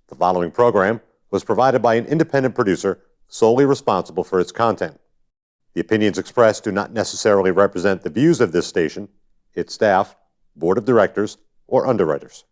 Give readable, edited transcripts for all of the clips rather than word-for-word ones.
The following program was provided by an independent producer solely responsible for its content. The opinions expressed do not necessarily represent the views of this station, its staff, board of directors, or underwriters.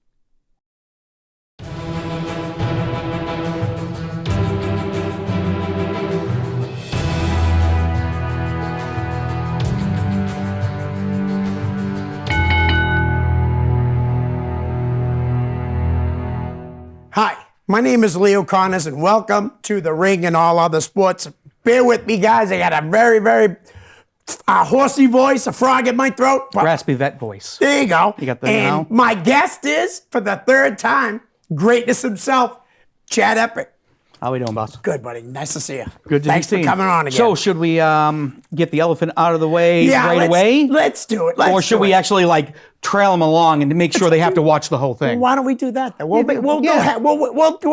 Hi, my name is Leo Connors, and welcome to The Ring and All Other Sports. Bear with me, guys. I got a very horsey voice, a frog in my throat. Raspy vet voice. There you go. You got the and now? My guest is, for the third time, greatness himself, Chad Epik. How we doing, boss? Good, buddy. Nice to see you. Good to Thanks see you. for coming on again. So, should we get the elephant out of the way away? Let's do it. Or should we actually trail them along and make sure they have to watch the whole thing? Why don't we do that then? We'll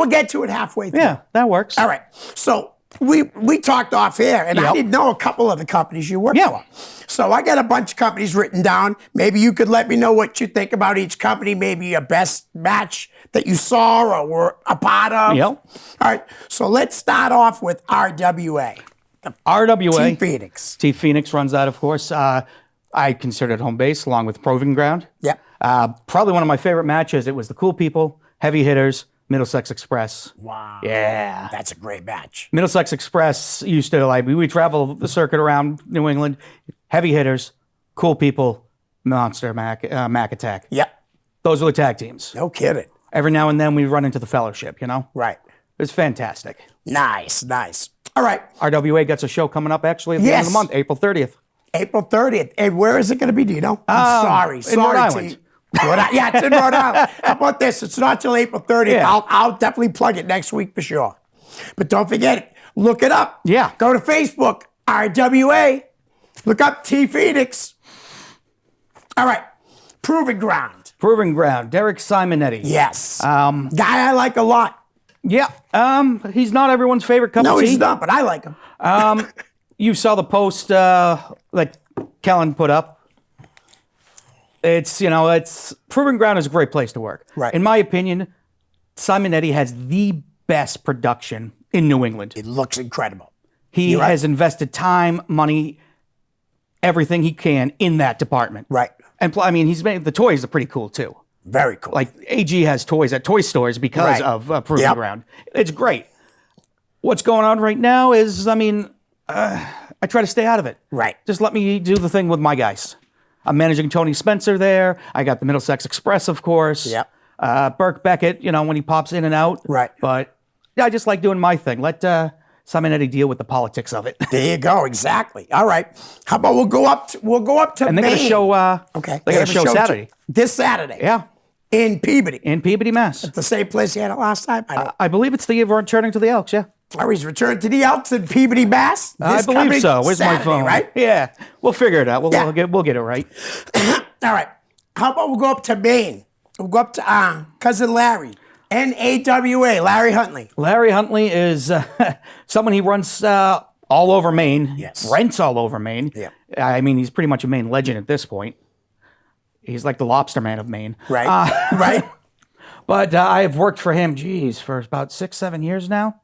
get to it halfway through. Yeah, that works. All right. So we talked off air, and I didn't know a couple of the companies you work for. So I got a bunch of companies written down. Maybe you could let me know what you think about each company, maybe your best match that you saw or were a part of. Yep. All right. So let's start off with RWA. RWA. T Phoenix. T Phoenix runs that, of course. I consider it home base along with Proving Ground. Yep. Probably one of my favorite matches. It was the Cool People, Heavy Hitters, Middlesex Express. Wow. Yeah. That's a great match. Middlesex Express used to, we travel the circuit around New England. Heavy Hitters, Cool People, Monster, Mac Attack. Yep. Those were the tag teams. No kidding. Every now and then we run into the Fellowship, you know? Right. It's fantastic. Nice. All right. RWA gets a show coming up actually at the end of the month, April 30th. April 30th. And where is it going to be, Dino? I'm sorry. In Rhode Island. Yeah, it's in Rhode Island. How about this? It's not till April 30th. Yeah. I'll definitely plug it next week for sure. But don't forget it. Look it up. Yeah. Go to Facebook, RWA. Look up T Phoenix. All right. Proving Ground. Proving Ground, Derek Simonetti. Yes. Guy I like a lot. Yeah. He's not everyone's favorite cup of tea. No, he's not, but I like him. You saw the post that Kellen put up. It's Proving Ground is a great place to work. Right. In my opinion, Simonetti has the best production in New England. It looks incredible. He has invested time, money, everything he can in that department. Right. And he's made the toys are pretty cool too. Very cool. Like AG has toys at toy stores because of Proving Ground. It's great. What's going on right now is, I try to stay out of it. Right. Just let me do the thing with my guys. I'm managing Tony Spencer there. I got the Middlesex Express, of course. Yep. Burke Beckett, when he pops in and out. Right. But yeah, I just like doing my thing. Let Simonetti deal with the politics of it. There you go. Exactly. All right. How about we'll go up to And they got a show. Okay. They got a show Saturday. This Saturday. Yeah. In Peabody. In Peabody, Mass. The same place you had it last time. I believe it's the returning to the Elks. Yeah. Oh, he's returned to the Elks in Peabody, Mass. I believe so. Where's Saturday, my phone? Right. Yeah. We'll figure it out. We'll get it right. All right. How about we'll go up to Maine? We'll go up to cousin Larry. NAWA, Larry Huntley. Larry Huntley is someone he runs all over Maine. Yes. Rents all over Maine. Yeah. He's pretty much a Maine legend at this point. He's like the lobster man of Maine. Right. Right. But I've worked for him, for about 6-7 years now.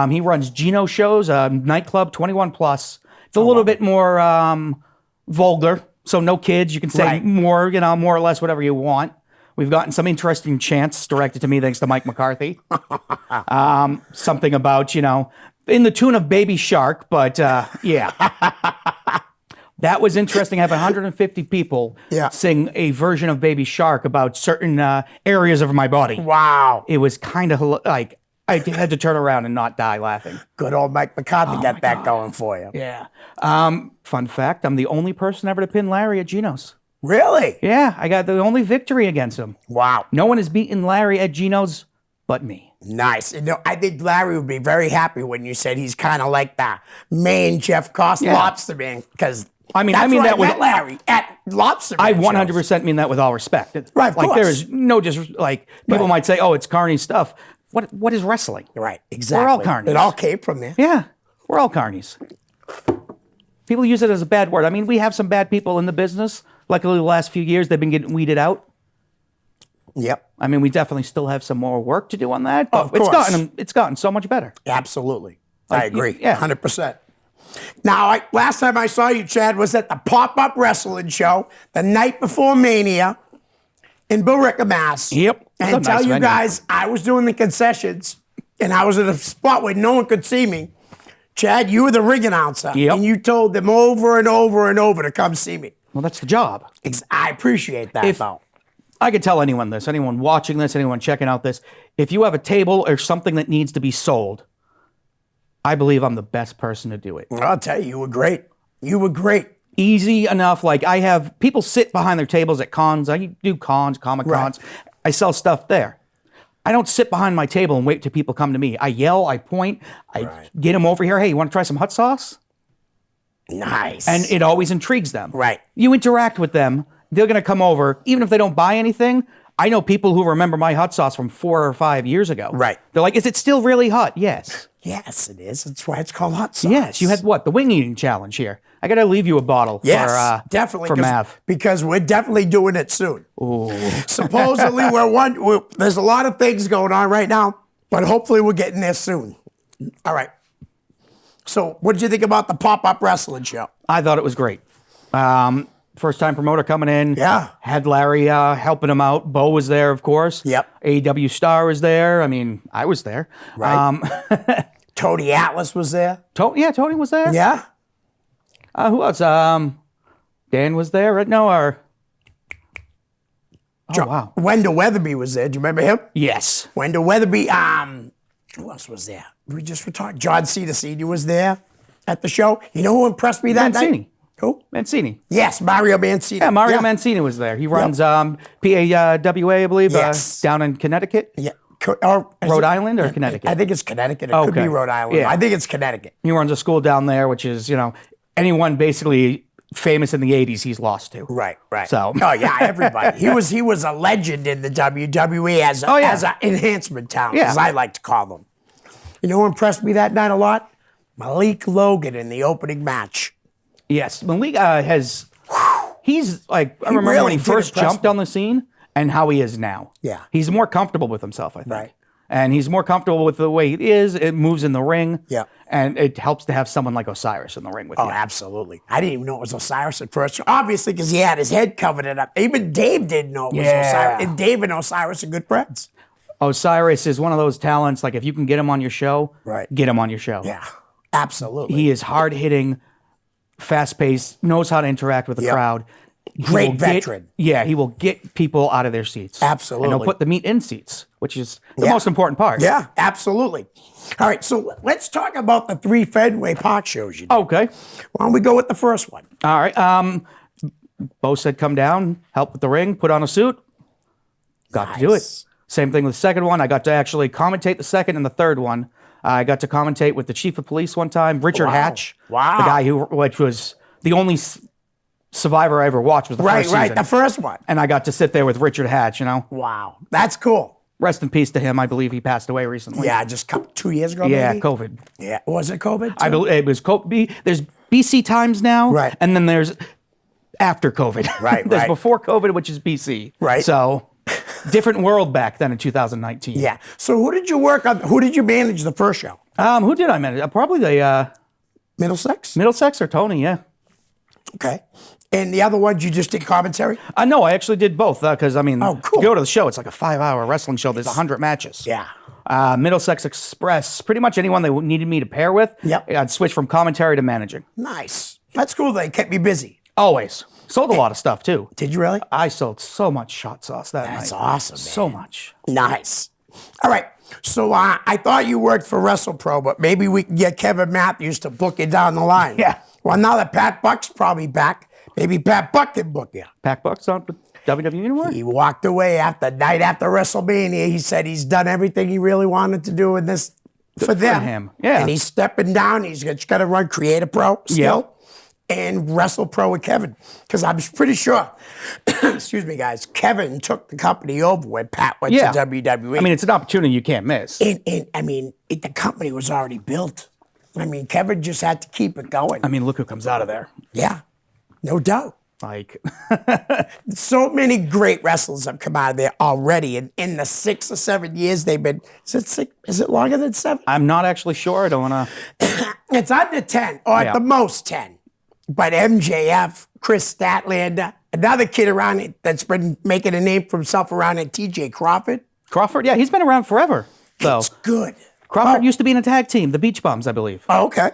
He runs Gino shows, nightclub, 21 plus. It's a little bit more vulgar, so no kids. You can say more or less whatever you want. We've gotten some interesting chants directed to me thanks to Mike McCarthy. Something about, in the tune of Baby Shark, but yeah. That was interesting. Having 150 people sing a version of Baby Shark about certain areas of my body. Wow. It was kind of like, I had to turn around and not die laughing. Good old Mike McCarthy got that going for you. Yeah. Fun fact, I'm the only person ever to pin Larry at Gino's. Really? Yeah, I got the only victory against him. Wow. No one has beaten Larry at Gino's but me. Nice. I think Larry would be very happy when you said he's kind of like the main Jeff Cost lobster man, because I mean that was Larry at lobster man I 100% mean that with all respect. Right, of course. There is no people might say, oh, it's carny stuff. What is wrestling? Right, exactly. We're all carnies. It all came from there. Yeah, we're all carnies. People use it as a bad word. I mean, we have some bad people in the business. Luckily, the last few years, they've been getting weeded out. Yep. I mean, we definitely still have some more work to do on that, but Of course. it's gotten so much better. Absolutely. I agree. yeah. 100%. Now, last time I saw you, Chad, was at the pop-up wrestling show the night before Mania in Billerica, Mass. Yep. And It's a tell nice you venue. guys, I was doing the concessions, and I was at a spot where no one could see me. Chad, you were the ring announcer, Yep. and you told them over and over and over to come see me. Well, that's the job. I appreciate that, though. I could tell anyone this, anyone watching this, anyone checking out this. If you have a table or something that needs to be sold, I believe I'm the best person to do it. I'll tell you, you were great. You were great. Easy enough. Like, I have people sit behind their tables at cons. I do cons, Comic Cons. Right. I sell stuff there. I don't sit behind my table and wait till people come to me. I yell, I point, I get them over here. Hey, you want to try some hot sauce? Nice. And it always intrigues them. Right. You interact with them. They're going to come over. Even if they don't buy anything, I know people who remember my hot sauce from 4 or 5 years ago. Right. They're like, is it still really hot? Yes. Yes, it is. That's why it's called hot sauce. Yes. You had what? The wing eating challenge here. I got to leave you a bottle Yes, definitely. for math. Because we're definitely doing it soon. Supposedly, there's a lot of things going on right now, but hopefully we're getting there soon. All right. So what did you think about the pop-up wrestling show? I thought it was great. First time promoter coming in. Yeah. Had Larry helping him out. Bo was there, of course. Yep. AEW Star was there. I mean, I was there. Right. Tony Atlas was there. Tony was there. Yeah. Who else? Dan was there, right? No, or... Oh, wow. Wendell Weatherby was there. Do you remember him? Yes. Wendell Weatherby. Who else was there? We were talking. John Cena Sr. was there at the show. You know who impressed me that Mancini. night? Who? Mancini. Yes, Mario Mancini. Yeah, Mario Mancini was there. He runs PAWA, I believe, Yes. down in Connecticut. Yeah. Rhode Island or Connecticut? I think it's Connecticut. It could be Okay. Rhode Island. Yeah. I think it's Connecticut. He runs a school down there, which is, anyone basically famous in the 80s he's lost to. Right. So. Oh yeah, everybody. He was a legend in the WWE as an enhancement talent, Yeah. as I like to call them. You know who impressed me that night a lot? Malik Logan in the opening match. Yes, Malik he's like, I remember really when he did first impress jumped me. on the scene and how he is now. Yeah. He's more comfortable with himself, I think. Right. And he's more comfortable with the way he is. It moves in the ring. Yeah. And it helps to have someone like Osiris in the ring with Oh, you. absolutely. I didn't even know it was Osiris at first. Obviously, because he had his head covered it up. Even Dave didn't know it was Yeah. Osiris. And Dave and Osiris are good friends. Osiris is one of those talents, like if you can get him on your show, Right. get him on your show. Yeah, absolutely. He is hard-hitting, fast-paced, knows how to interact with the Yep. crowd. He Great will veteran. He will get people out of their seats. Absolutely. And he'll put the meat in seats, which is the Yeah. most important part. Yeah, absolutely. All right, so let's talk about the 3 Fenway Park shows you did. Okay. Why don't we go with the first one? All right. Bo said, come down, help with the ring, put on a suit. Got to do it. Nice. Same thing with the second one. I got to actually commentate the second and the third one. I got to commentate with the chief of police one time, Richard Wow. Hatch. Wow. The guy which was the only Survivor I ever watched was the Right, first season. the first one. And I got to sit there with Richard Hatch, Wow, that's cool. Rest in peace to him. I believe he passed away recently. Yeah, just 2 years ago, Yeah, maybe? COVID. Yeah, was it COVID? I too? believe it was COVID. There's BC times now. Right. And then there's after COVID. Right, There's right. before COVID, which is BC. Right. So different world back then in 2019. Yeah. So who did you work on? Who did you manage the first show? Who did I manage? Probably the Middlesex? Middlesex or Tony, yeah. Okay. And the other ones you just did commentary? No, I actually did both because, Oh, cool. you go to the show, it's like a 5-hour wrestling show. There's 100 matches. Yeah. Middlesex Express, pretty much anyone they needed me to pair with, Yep. I'd switch from commentary to managing. Nice. That's cool. They kept me busy. Always. Sold a lot of stuff, too. Did you really? I sold so much hot sauce that night. That's awesome, man. So much. Nice. All right. So I thought you worked for WrestlePro, but maybe we can get Kevin Matthews to book you down the line. Yeah. Well, now that Pat Buck's probably back, maybe Pat Buck can book you. Pack Buck's on with WWE anymore? He walked away night after WrestleMania. He said he's done everything he really wanted to do in this for them. him. Yeah. And he's stepping down. He's just got to run Creative Pro still and Wrestle Pro with Kevin. Because I'm pretty sure, excuse me, guys, Kevin took the company over when Pat went to WWE. I mean, it's an opportunity you can't miss. The company was already built. I mean, Kevin just had to keep it going. I mean, look who comes out of there. Yeah, no doubt. Like, So many great wrestlers have come out of there already. And in the 6 or 7 years they've been, is it six? Is it longer than 7? I'm not actually sure. I don't want to. It's under 10, or Yeah. at the most 10. But MJF, Chris Statlander, another kid around it that's been making a name for himself around it, TJ Crawford. Crawford, yeah, he's been around forever. So It's good. Crawford used to be in a tag team, the Beach Bums, I believe. Oh, okay.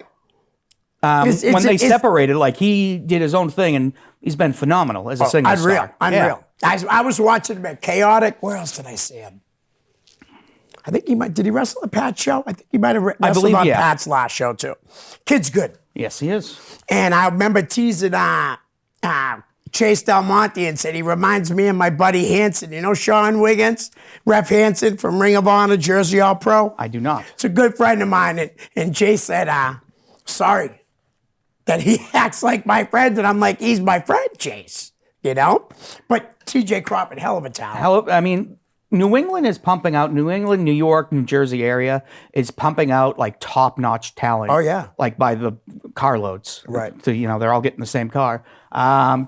When they separated, like he did his own thing, and he's been phenomenal as a single Unreal. star. Unreal. I was watching him at Chaotic. Where else did I see him? I think he might. Did he wrestle at Pat's show? I think he might have wrestled believe, on yeah. Pat's last show too. Kid's good. Yes, he is. And I remember teasing Chase Del Monte and said he reminds me of my buddy Hanson. You know Sean Wiggins, Ref Hanson from Ring of Honor, Jersey All Pro. I do not. It's a good friend of mine. And Chase said, sorry that he acts like my friend. And I'm like, he's my friend, Chase. You know? But TJ Crawford, hell of a talent. I mean, New England is pumping out, New England, New York, New Jersey area is pumping out like top-notch talent. Oh, yeah. Like by the carloads. Right. So, they're all getting the same car.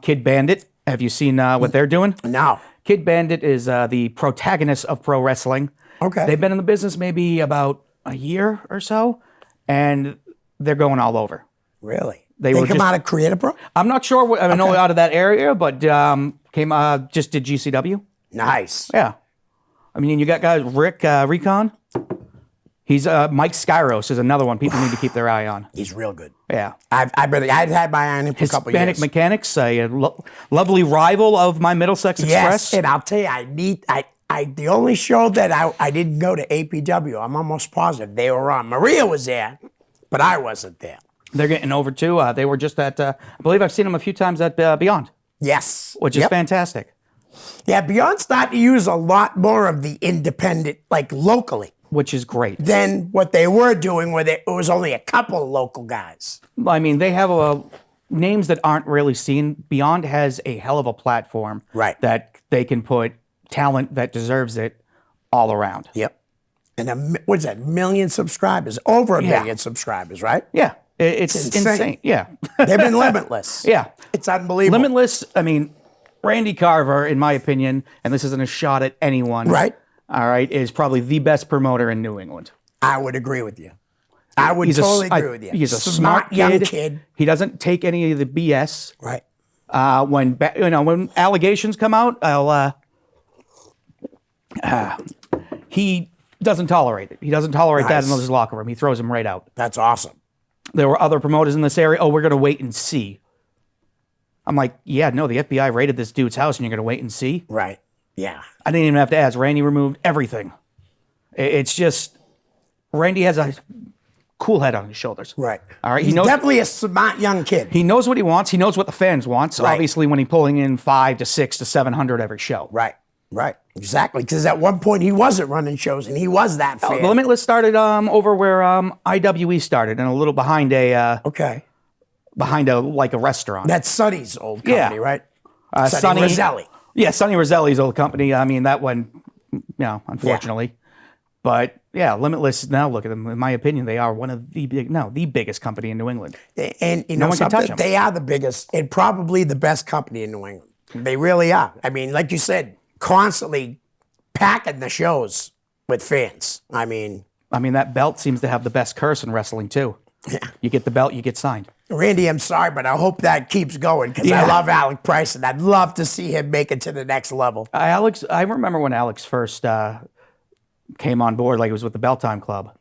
Kid Bandit, have you seen what they're doing? No. Kid Bandit is the protagonist of pro wrestling. Okay. They've been in the business maybe about a year or so, and they're going all over. Really? They They were come just- out of Creative Pro? I'm not sure. I know out of that area, but just did GCW. Nice. Yeah. I mean, you got guys, Rick Recon. He's Mike Skyros is another one people need to keep their eye on. He's real good. Yeah. I've had my eye on him for a couple Hispanic years. Mechanics, a lovely rival of my Middlesex Express. Yes, and I'll tell you, the only show that I didn't go to APW, I'm almost positive they were on. Maria was there, but I wasn't there. They're getting over too. They were just at, I believe I've seen them a few times at Beyond, Yes. which is Yep. fantastic. Yeah, Beyond started to use a lot more of the independent, like locally, Which is great. than what they were doing, where it was only a couple of local guys. I mean, they have names that aren't really seen. Beyond has a hell of a platform Right. that they can put talent that deserves it all around. Yep. And what's that, million subscribers? Over a Yeah. million subscribers, right? Yeah, it's insane. insane. Yeah. They've been limitless. Yeah. It's unbelievable. Limitless, I mean, Randy Carver, in my opinion, and this isn't a shot at anyone, Right. all right, is probably the best promoter in New England. I would agree with you. I would totally agree with you. He's a smart young kid. He doesn't take any of the BS. Right. When allegations come out, he doesn't tolerate it. He doesn't tolerate that in Nice. his locker room. He throws him right out. That's awesome. There were other promoters in this area. Oh, we're going to wait and see. I'm like, yeah, no, the FBI raided this dude's house and you're going to wait and see? Right. Yeah. I didn't even have to ask. Randy removed everything. It's just, Randy has a cool head on his shoulders. Right. All right. He's definitely a smart young kid. He knows what he wants. He knows what the fans want. So Right. obviously when he's pulling in 5 to 6 to 700 every show. Right. Right. Exactly. Because at one point he wasn't running shows and he was that fan. The Limitless started over where IWE started, and a little behind a Okay. like a restaurant. That's Sonny's old company, Yeah. right? Sonny Sonny Roselli. Yeah, Sonny Roselli's old company. I mean, that one, unfortunately. But yeah, Limitless. Now look at them. In my opinion, they are one of the biggest company in New England. And you know one can touch something? 'em. They are the biggest and probably the best company in New England. They really are. I mean, like you said, constantly packing the shows with fans. I mean, that belt seems to have the best curse in wrestling too. Yeah. You get the belt, you get signed. Randy, I'm sorry, but I hope that keeps going because I Yeah. love Alec Price and I'd love to see him make it to the next level. I remember when Alex first came on board, like it was with the Bell Time Club.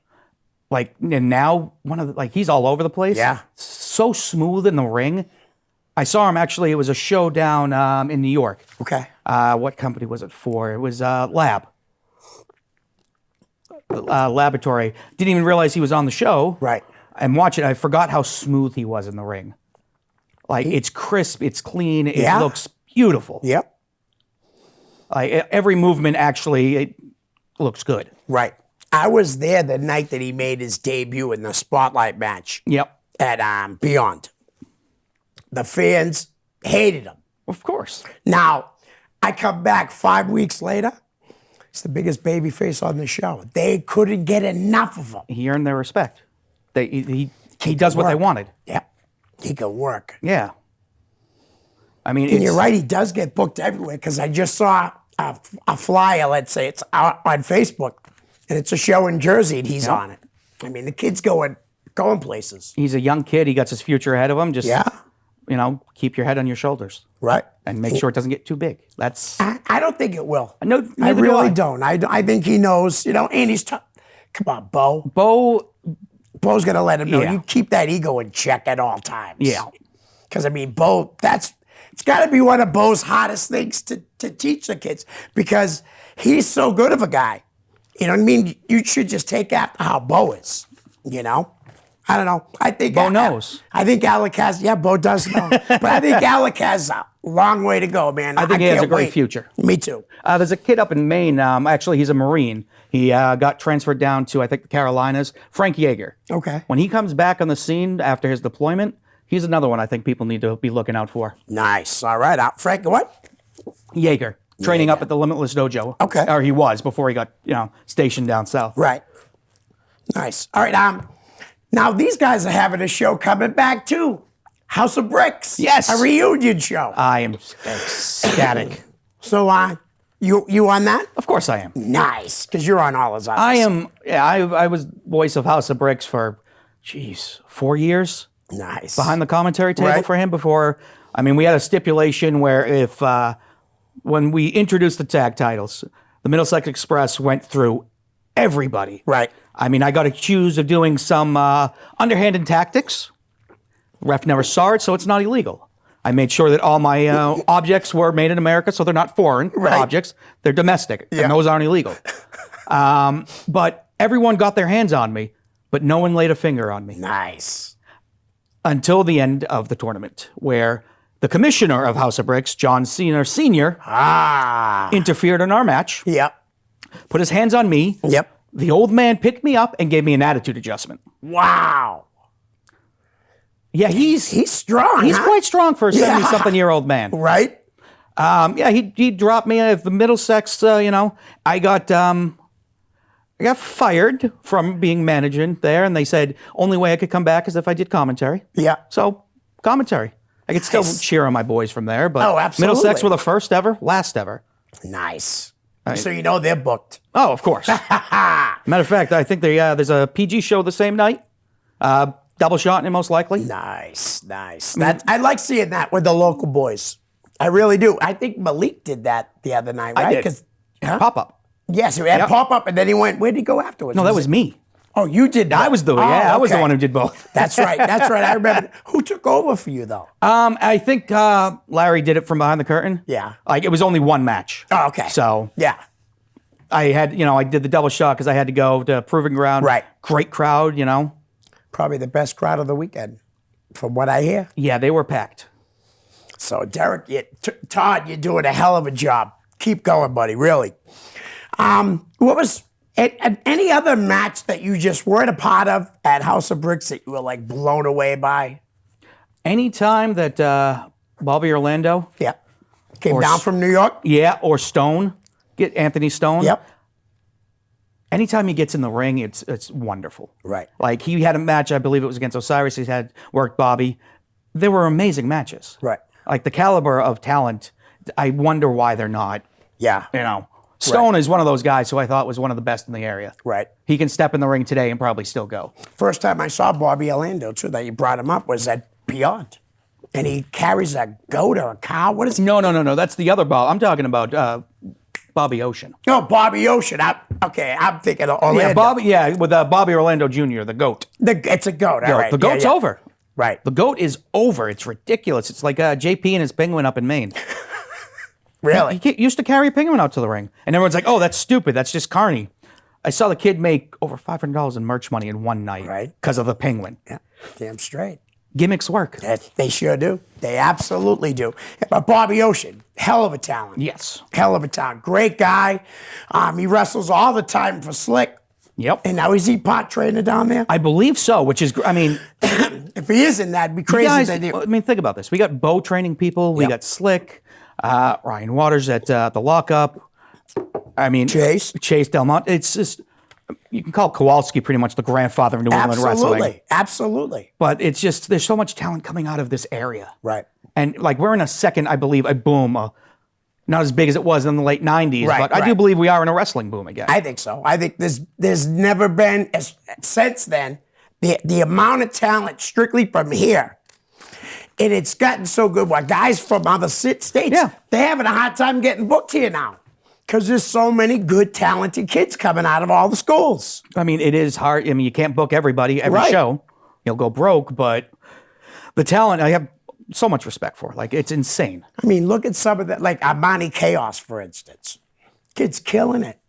Like, and now he's all over the place. Yeah. So smooth in the ring. I saw him actually. It was a show down in New York. Okay. What company was it for? It was Laboratory. Didn't even realize he was on the show. Right. And watch it. I forgot how smooth he was in the ring. Like it's crisp, it's clean, it Yeah. looks beautiful. Yep. Like every movement actually it looks good. Right. I was there the night that he made his debut in the Spotlight match Yep. at Beyond. The fans hated him. Of course. Now, I come back 5 weeks later. He's the biggest babyface on the show. They couldn't get enough of him. He earned their respect. He does what they work. wanted. Yep. He could work. Yeah. I mean, And it's, you're right, he does get booked everywhere because I just saw a flyer, let's say it's out on Facebook, and it's a show in Jersey and he's on it. I mean, the kid's going places. he's a young kid. He got his future ahead of him. Just, Yeah, keep your head on your shoulders right. and make sure it doesn't get too big. That's, I don't think it will. no, I neither do really I. don't. I think he knows, and he's tough. Come on, Bo. Bo's going to let him know. Yeah. You keep that ego in check at all times. Yeah. Because, I mean, Bo, it's got to be one of Bo's hottest things to teach the kids because he's so good of a guy. You know what I mean? You should just take after how Bo is, I don't know. I think Bo knows. I think Alec has, Bo does know. But I think Alec has a long way to go, man. I think he has can't a great wait. future. Me too. There's a kid up in Maine. Actually, he's a Marine. He got transferred down to, I think, the Carolinas. Frank Yeager. Okay. When he comes back on the scene after his deployment, he's another one I think people need to be looking out for. Nice. All right. Frank, what? Yeager, training up at the Limitless Dojo. Okay. Or he was before he got, stationed down south. Right. Nice. All right. Now these guys are having a show coming back too. House of Bricks. Yes. A reunion show. I am ecstatic. So you on that? Of course I am. Nice. Because you're on all his others. I am, I was voice of House of Bricks for, 4 years Nice. behind the commentary table Right. for him before. I mean, we had a stipulation where if, when we introduced the tag titles, the Middlesex Express went through everybody. Right. I mean, I got accused of doing some underhanded tactics. Ref never saw it, so it's not illegal. I made sure that all my objects were made in America, so they're not foreign Right. objects. They're domestic, Yeah. and those aren't illegal. But everyone got their hands on me, but no one laid a finger on me Nice. until the end of the tournament, where the commissioner of House of Bricks, John Cena Sr., interfered in our match, Yep. put his hands on me. Yep. The old man picked me up and gave me an attitude adjustment. Wow. Yeah, he's strong. He's huh? quite strong for a Yeah. 70-something-year-old man. Right. Yeah, he dropped me at the Middlesex. I got fired from being managing there, and they said only way I could come back is if I did commentary. Yeah. So commentary. I could still Nice. cheer on my boys from there, but Oh, absolutely. Middlesex were the first ever, last ever. Nice. So they're booked. Oh, of course. Matter of fact, I think there's a PG show the same night. Double shot, most likely. Nice. I like seeing that with the local boys. I really do. I think Malik did that the other night, right? I did. 'Cause- huh? Pop up. Yes, he had Yep. pop up, and then he went. Where'd he go afterwards? No, that was me. Oh, you did. I was the I was the okay. one who did both. That's right. I remember. Who took over for you though? I think Larry did it from behind the curtain. Yeah. Like it was only one match. Oh, okay. So Yeah. I had, I did the double shot because I had to go to Proving Ground. Right. Great crowd, Probably the best crowd of the weekend, from what I hear. Yeah, they were packed. So Derek, Todd, you're doing a hell of a job. Keep going, buddy. Really. What was any other match that you just weren't a part of at House of Bricks that you were like blown away by? Anytime that Bobby Orlando, Yeah. Came Or down s- from New York. yeah, or Stone, get Anthony Stone. Yep. Anytime he gets in the ring, it's wonderful. Right. Like he had a match, I believe it was against Osiris. He had worked Bobby. They were amazing matches. Right. Like the caliber of talent, I wonder why they're not. Yeah. Stone is one of those guys who I thought was one of the best in the area. Right. He can step in the ring today and probably still go. First time I saw Bobby Orlando, too, that you brought him up was at Beyond. And he carries a goat or a cow. What is it? No. That's the other Bob. I'm talking about Bobby Ocean. No, Bobby Ocean. I'm thinking of Orlando. With Bobby Orlando Jr., the GOAT. It's a goat. All right. The GOAT's Yeah. over. Right. The GOAT is over. It's ridiculous. It's like JP and his penguin up in Maine. Really? He used to carry a penguin out to the ring. And everyone's like, oh, that's stupid. That's just carny. I saw the kid make over $500 in merch money in one night Right. because of the penguin. Yeah. Damn straight. Gimmicks work. They sure do. They absolutely do. But Bobby Ocean, hell of a talent. Yes. Hell of a talent. Great guy. He wrestles all the time for Slick. Yep. And now is he pot trainer down there? I believe so, which is, If he isn't, that'd be crazy. guys, that he- think about this. We got Bo training people. We Yep. got Slick, Ryan Waters at the lockup. Chase. Delmont. It's just you can call Kowalski pretty much the grandfather of New England wrestling. Absolutely. But it's just, there's so much talent coming out of this area. Right. And like we're in a second, I believe, a boom. Not as big as it was in the late 90s, Right, but I do believe we are in a wrestling boom again. I think so. I think there's never been, since then, the amount of talent strictly from here. And it's gotten so good. Well, guys from other states, they're having a hard time getting booked here now. Because there's so many good, talented kids coming out of all the schools. I mean, it is hard. I mean, you can't book everybody every show. You'll go broke, but the talent, I have so much respect for. Like, it's insane. I mean, look at some of that, like Armani Chaos, for instance. Kid's killing it.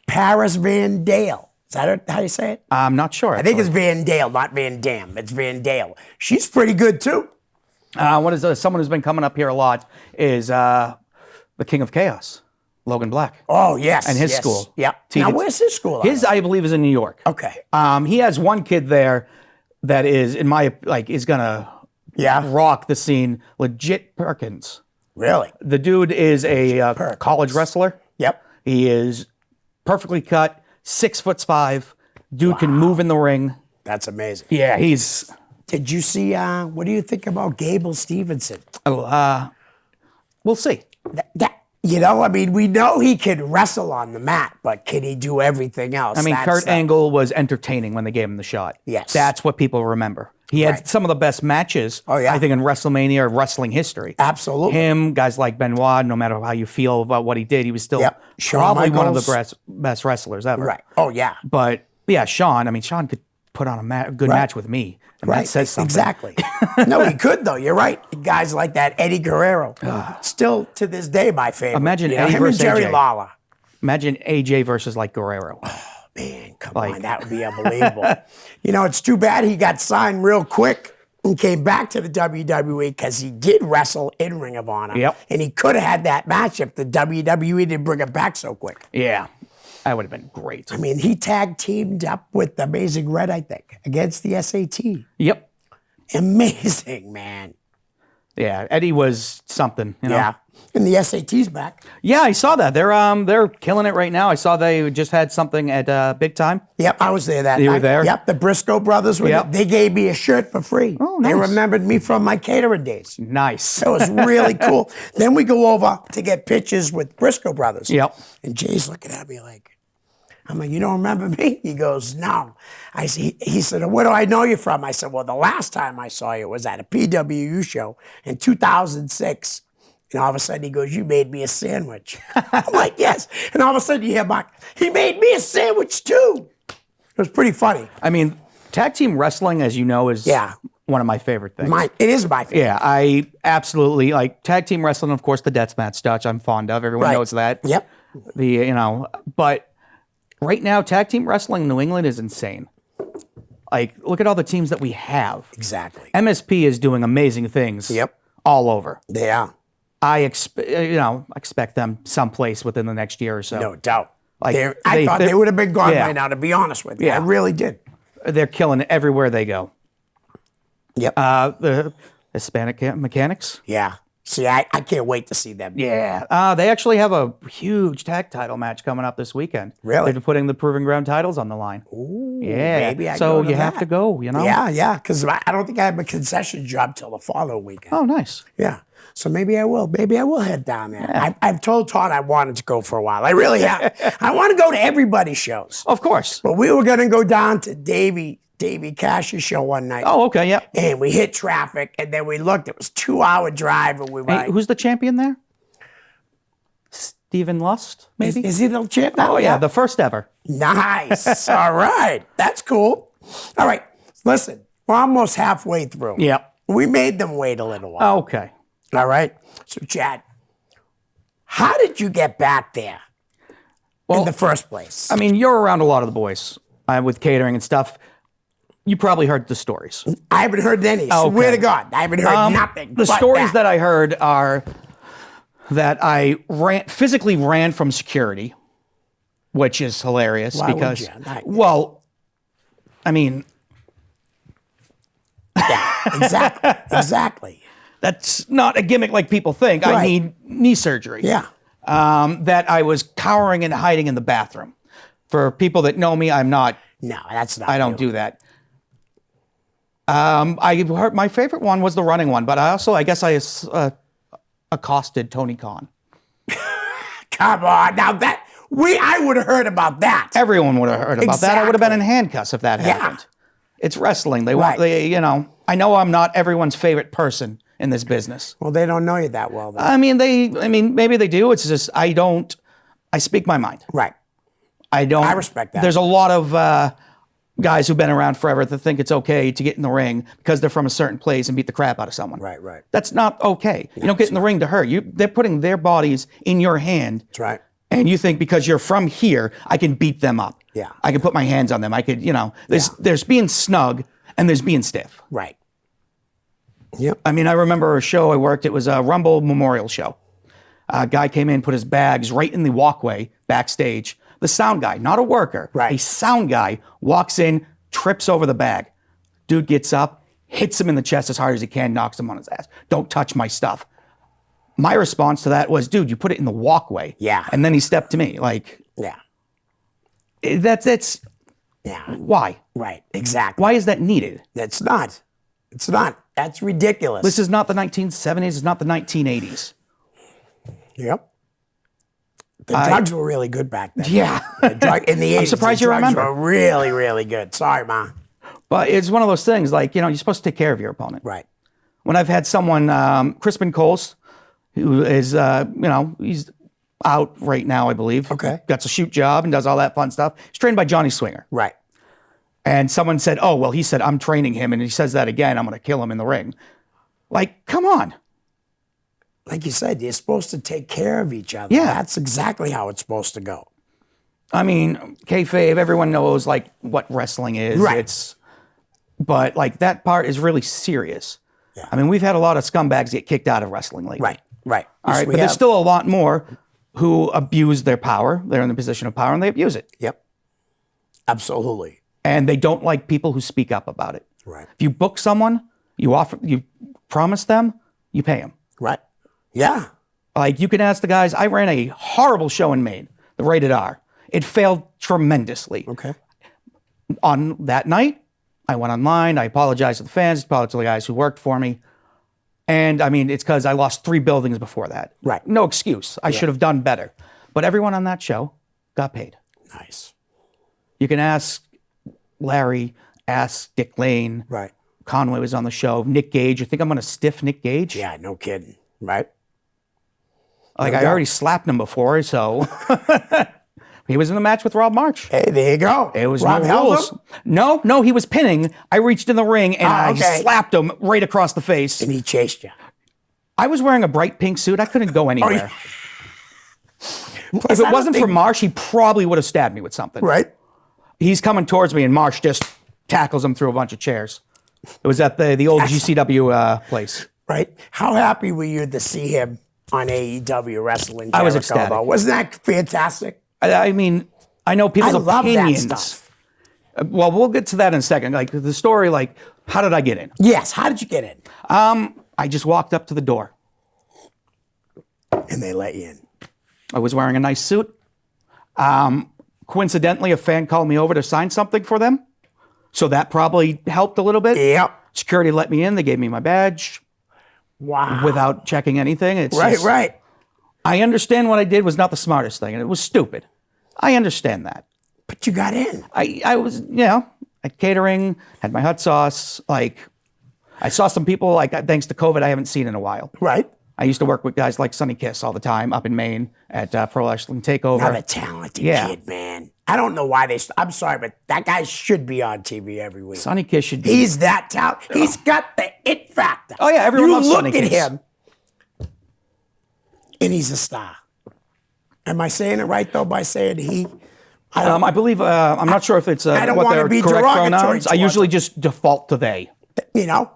Paris Van Dale. Is that how you say it? I'm not sure. I think it's Van Dale, not Van Dam. It's Van Dale. She's pretty good, too. What is someone who's been coming up here a lot is the King of Chaos, Logan Black. Oh, yes. And his school. Yep. Now, where's his school? His, I believe, is in New York. Okay. He has one kid there that is, in my, like, is going to rock the scene. Legit Perkins. Really? The dude is a college wrestler. Yep. He is perfectly cut, 6'5". Dude can move in the ring. That's amazing. Yeah, he's... Did you see, what do you think about Gable Stevenson? We'll see. You know, I mean, we know he can wrestle on the mat, but can he do everything else? I mean, Kurt Angle was entertaining when they gave him the shot. Yes. That's what people remember. He had some of the best matches, I think, in WrestleMania or wrestling history. Absolutely. Him, guys like Benoit, no matter how you feel about what he did, he was still probably one of the best wrestlers ever. Right. Oh, yeah. But, yeah, Sean could put on a good match with me. And that says something. Exactly. No, he could, though. You're right. Guys like that, Eddie Guerrero, still to this day my favorite. Imagine Eddie him versus and Jerry Lawler. Imagine AJ versus, like, Guerrero. Man, come on, that would be unbelievable. You know, it's too bad he got signed real quick and came back to the WWE because he did wrestle in Ring of Honor. Yep. And he could have had that match if the WWE didn't bring him back so quick. Yeah, that would have been great. I mean, he tag teamed up with Amazing Red, I think, against the SAT. Yep. Amazing, man. Yeah, Eddie was something, you know? Yeah. And the SAT's back. Yeah, I saw that. They're killing it right now. I saw they just had something at Big Time. Yep, I was there that night. You were there? Yep, the Briscoe brothers were there. They gave me a shirt for free. Oh, nice. They remembered me from my catering days. Nice. It was really cool. Then we go over to get pictures with Briscoe brothers. Yep. And Jay's looking at me like, I'm like, you don't remember me? He goes, no. I see. He said, where do I know you from? I said, well, the last time I saw you was at a PWU show in 2006. And all of a sudden he goes, you made me a sandwich. I'm like, yes. And all of a sudden you hear Mark, he made me a sandwich too. It was pretty funny. I mean, tag team wrestling, as you know, is one of my favorite things. It is my favorite. Yeah, I absolutely like tag team wrestling. Of course, the deathmatch Dutch I'm fond of. Everyone knows that. Yep. But right now, tag team wrestling in New England is insane. Like, look at all the teams that we have. Exactly. MSP is doing amazing things. Yep. All over. They are. I expect them someplace within the next year or so. No doubt. Like I thought they would have been gone by now, to be honest with you. Yeah. I really did. They're killing it everywhere they go. Yep. The Hispanic mechanics. Yeah. See, I can't wait to see them. Yeah. They actually have a huge tag title match coming up this weekend. Really? They're putting the Proving Ground titles on the line. Ooh, Yeah. maybe I so go to you have that. to go, you know? Yeah, because I don't think I have a concession job till the following weekend. Oh, nice. Yeah. So maybe I will. Maybe I will head down there. I've told Todd I wanted to go for a while. I really have. I want to go to everybody's shows. Of course. But we were going to go down to Davey Cash's show one night. Oh, okay, yeah. And we hit traffic, and then we looked. It was a 2-hour drive, and we were Hey, who's the champion there? Stephen Lust, maybe? Is he the champ now? Oh, yeah, the first ever. Nice. All right. That's cool. All right. Listen, we're almost halfway through. Yep. We made them wait a little while. Okay. All right. So, Chad, how did you get back there in the first place? I mean, you're around a lot of the boys with catering and stuff. You probably heard the stories. I haven't heard any. Swear to God. I haven't heard nothing. The stories that I heard are that I physically ran from security, which is hilarious because, would you? well, I mean, yeah, exactly. That's not a gimmick like people think. I need knee surgery. Yeah. That I was cowering and hiding in the bathroom For people that know me, I'm not. No, that's not. I don't do that. I heard my favorite one was the running one, but I guess I accosted Tony Khan. Come on, now I would have heard about that. Everyone would have heard about that. I would have been in Exactly. handcuffs if that happened. It's wrestling. They Right. I know I'm not everyone's favorite person in this business. Well, they don't know you that well, though. I mean, maybe they do. It's just I speak my mind. Right. I don't. I respect that. There's a lot of guys who've been around forever that think it's okay to get in the ring because they're from a certain place and beat the crap out of someone. Right, right. That's not okay. You don't get in the ring to hurt. They're putting their bodies in your hand. That's right. And you think because you're from here, I can beat them up. Yeah. I can put my hands on them. I could, there's being snug and there's being stiff. Right. Yep. I mean, I remember a show I worked, it was a Rumble Memorial show. A guy came in, put his bags right in the walkway backstage. The sound guy, not a worker, Right. a sound guy walks in, trips over the bag. Dude gets up, hits him in the chest as hard as he can, knocks him on his ass. Don't touch my stuff. My response to that was, dude, you put it in the walkway. Yeah. And then he stepped to me. Like, Yeah. that's Yeah. why? Right. Exactly. Why is that needed? It's not. It's not. That's ridiculous. This is not the 1970s, it's not the 1980s. Yep. The drugs were really good back then. Yeah. In the 80s, I'm surprised the you drugs remember. were really, really good. Sorry, Ma. But it's one of those things, like, you're supposed to take care of your opponent. Right. When I've had someone, Crispin Coles, who is, he's out right now, I believe. Okay. Got a shoot job and does all that fun stuff. He's trained by Johnny Swinger. Right. And someone said, oh, well, he said, I'm training him. And he says that again, I'm going to kill him in the ring. Like, come on. Like you said, you're supposed to take care of each other. Yeah. That's exactly how it's supposed to go. I mean, kayfabe, everyone knows, like, what wrestling is. Right. But, like, that part is really serious. Yeah. I mean, we've had a lot of scumbags get kicked out of wrestling lately. Right. Right. All right, but there's still a lot more who abuse their power. They're in the position of power and they abuse it. Yep. Absolutely. And they don't like people who speak up about it. Right. If you book someone, you promise them, you pay them. Right. Yeah. Like, you can ask the guys, I ran a horrible show in Maine, the Rated R. It failed tremendously. Okay. On that night, I went online, I apologized to the fans, apologized to the guys who worked for me. And I mean, it's because I lost 3 buildings before that. Right. No excuse. I should have done better. But everyone on that show got paid. Nice. You can ask Larry, ask Dick Lane. Right. Conway was on the show. Nick Gage. You think I'm going to stiff Nick Gage? Yeah, no kidding. Right. Like, I already slapped him before, so. He was in the match with Rob March. Hey, there you go. It was Rob no held rules. him? No, he was pinning. I reached in the ring and I okay. slapped him right across the face. And he chased you. I was wearing a bright pink suit. I couldn't go anywhere. Plus, If I it don't wasn't for think- Marsh, he probably would have stabbed me with something. Right. He's coming towards me, and Marsh just tackles him through a bunch of chairs. It was at the old GCW place. Right. How happy were you to see him on AEW wrestling? I was Jericho, ecstatic. though? Wasn't that fantastic? I mean, I know I people's love that opinions. stuff. Well, we'll get to that in a second. Like, the story, like, how did I get in? Yes. How did you get in? I just walked up to the door. And they let you in. I was wearing a nice suit. Coincidentally, a fan called me over to sign something for them. So that probably helped a little bit. Yep. Security let me in. They gave me my badge Wow. without checking anything. It's Right, just- right. I understand what I did was not the smartest thing, and it was stupid. I understand that. But you got in. I was, at catering, had my hot sauce. Like, I saw some people, like, thanks to COVID, I haven't seen in a while. Right. I used to work with guys like Sonny Kiss all the time up in Maine at Pro Wrestling Takeover. Not a talented Yeah. kid, man. I don't know why I'm sorry, but that guy should be on TV every week. Sonny Kiss should be. He's that talented. He's got the it factor. Oh, yeah, everyone you loves look Sonny at Kiss. him, and he's a star. Am I saying it right, though, by saying he? I believe, I'm not sure if it's I don't what wanna their be correct derogatory pronouns. I towards usually him. just default to they. You know,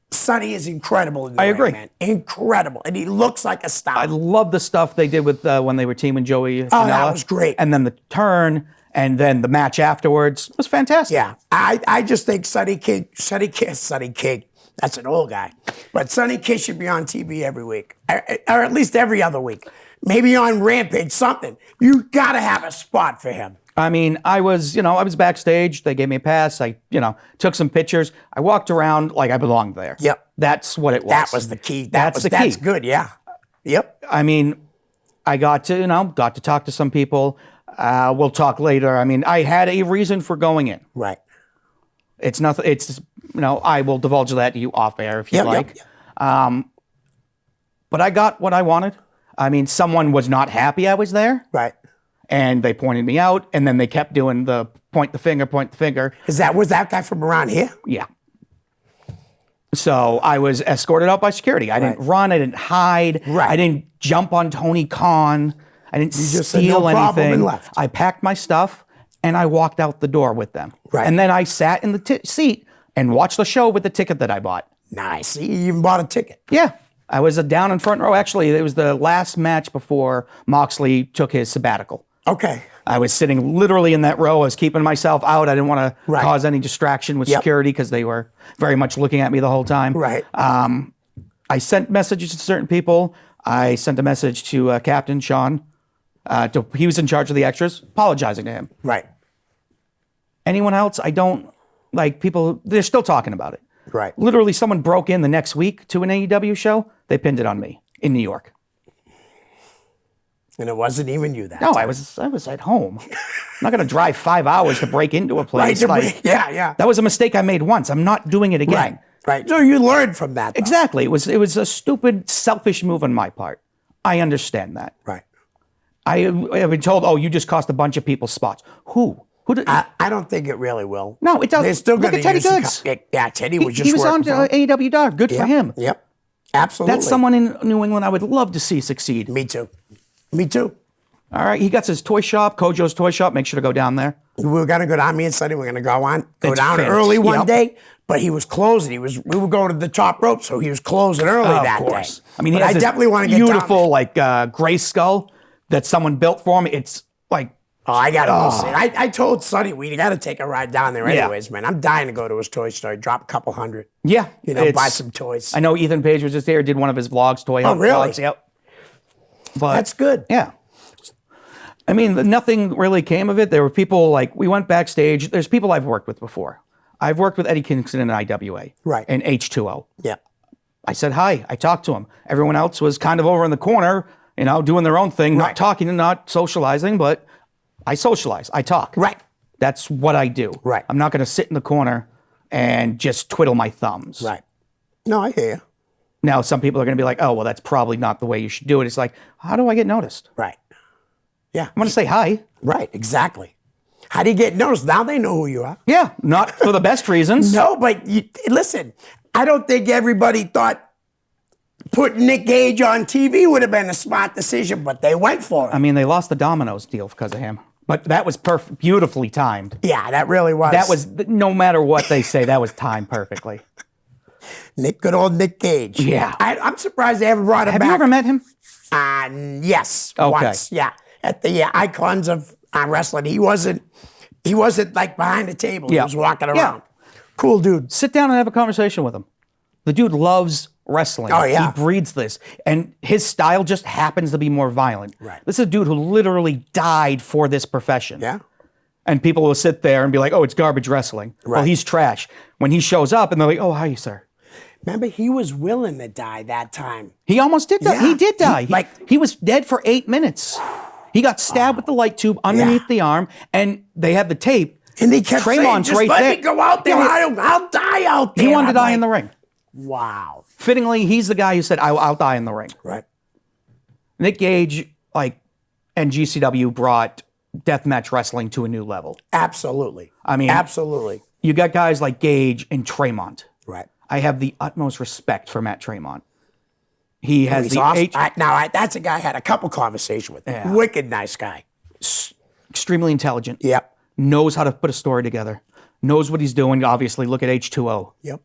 Sonny is incredible in the I ring, agree. man. Incredible. And he looks like a star. I love the stuff they did with when they were teaming Joey Janela. that was great. And then the turn, and then the match afterwards was fantastic. Yeah, I just think Sonny King, that's an old guy. But Sonny Kiss should be on TV every week, or at least every other week. Maybe on Rampage, something. You got to have a spot for him. I mean, I was backstage. They gave me a pass. I, took some pictures. I walked around like I belonged there. Yep. That's what it was. That was the key. That's key. good. Yeah. Yep. I mean, I got to talk to some people. We'll talk later. I mean, I had a reason for going in. Right. It's nothing. It's, I will divulge that to you off air if you like. Yep. But I got what I wanted. I mean, someone was not happy I was there. Right. And they pointed me out, and then they kept doing the point the finger. Was that guy from around here? Yeah. So I was escorted out by security. I didn't run. I didn't hide. Right. I didn't jump on Tony Khan. I didn't just said, steal "No problem," anything. and left. I packed my stuff, and I walked out the door with them. Right. And then I sat in the seat and watched the show with the ticket that I bought. Nice. You even bought a ticket. Yeah. I was down in front row. Actually, it was the last match before Moxley took his sabbatical. Okay. I was sitting literally in that row. I was keeping myself out. I didn't want to cause any distraction with security because they were very much looking at me the whole time. Right. I sent messages to certain people. I sent a message to Captain Sean. He was in charge of the extras, apologizing to him. Right. Anyone else, I don't like people. They're still talking about it. Right. Literally, someone broke in the next week to an AEW show. They pinned it on me in New York. And it wasn't even you that No, time. I was at home. I'm not going to drive 5 hours to break into a place. Yeah. That was a mistake I made once. I'm not doing it again. Right. Right. So you learned from that. Though. Exactly. It was a stupid, selfish move on my part. I understand that. Right. I have been told, oh, you just cost a bunch of people spots. Who? Who did? I don't think it really will. No, it doesn't. They're still Look going at to Teddy use Goods. Yeah, Teddy was just He was on working for him. AEW Dark. Good for him. Yep. Absolutely. That's someone in New England I would love to see succeed. Me too. Me too. All right, he got his toy shop, Kojo's Toy Shop. Make sure to go down there. We were going to go down. Me and Sonny were going to go down It's early fantastic. one Yep. day, but he was closing. We were going to the top rope, so he was closing early that Of course. day. I mean, he But has I this definitely want to get down beautiful, like, gray skull that someone built for me. It's like, Oh, I got to go see it. I told Sonny we got to take a ride down there Yeah. anyways, man. I'm dying to go to his toy store, drop a couple hundred. yeah. Buy some toys. I know Ethan Page was just there, did one of his vlogs, toy Oh, really? vlogs. Yep. But That's good. yeah. I mean, nothing really came of it. There were people like, we went backstage. There's people I've worked with before. I've worked with Eddie Kingston in IWA. Right. And H2O. Yeah. I said hi. I talked to him. Everyone else was kind of over in the corner, doing their own thing, not talking and not socializing, but I socialize. I talk. Right. That's what I do. Right. I'm not going to sit in the corner and just twiddle my thumbs. Right. No, I hear you. Now, some people are going to be like, oh, well, that's probably not the way you should do it. It's like, how do I get noticed? Right. Yeah. I'm going to say hi. Right. Exactly. How do you get noticed? Now they know who you are. Yeah, not for the best reasons. No, but listen, I don't think everybody thought putting Nick Gage on TV would have been a smart decision, but they went for it. I mean, they lost the Domino's deal because of him. But that was beautifully timed. Yeah, that really was. That was, no matter what they say, that was timed perfectly. Good old Nick Gage. Yeah. I'm surprised they ever brought him Have back. you ever met him? Yes, Okay. once. Yeah, at the Icons of wrestling. He wasn't like behind the table. He Yeah. was walking Yeah. around. Cool dude. Sit down and have a conversation with him. The dude loves wrestling. Oh, yeah. He breeds this. And his style just happens to be more violent. Right. This is a dude who literally died for this profession. Yeah. And people will sit there and be like, oh, it's garbage wrestling. Well, Right. he's trash. When he shows up and they're like, oh, hi, sir. Remember, he was willing to die that time. He almost did die. Yeah. He did die. He was dead for 8 minutes. He got stabbed with the light tube underneath the arm, and they had the tape. And he kept saying, Trayvon's just right let there. me go out there. Yeah. I'll die out there. He wanted to I'm die in the like, ring. Wow. Fittingly, he's the guy who said, I'll die in the ring. Right. Nick Gage, and GCW brought deathmatch wrestling to a new level. Absolutely. I mean, absolutely. You got guys like Gage and Tremont. Right. I have the utmost respect for Matt Tremont. He has He's the awesome. That's a guy I had a couple conversations with. Yeah. Wicked nice guy. extremely intelligent. Yep. Knows how to put a story together. Knows what he's doing. Obviously, look at H2O. Yep.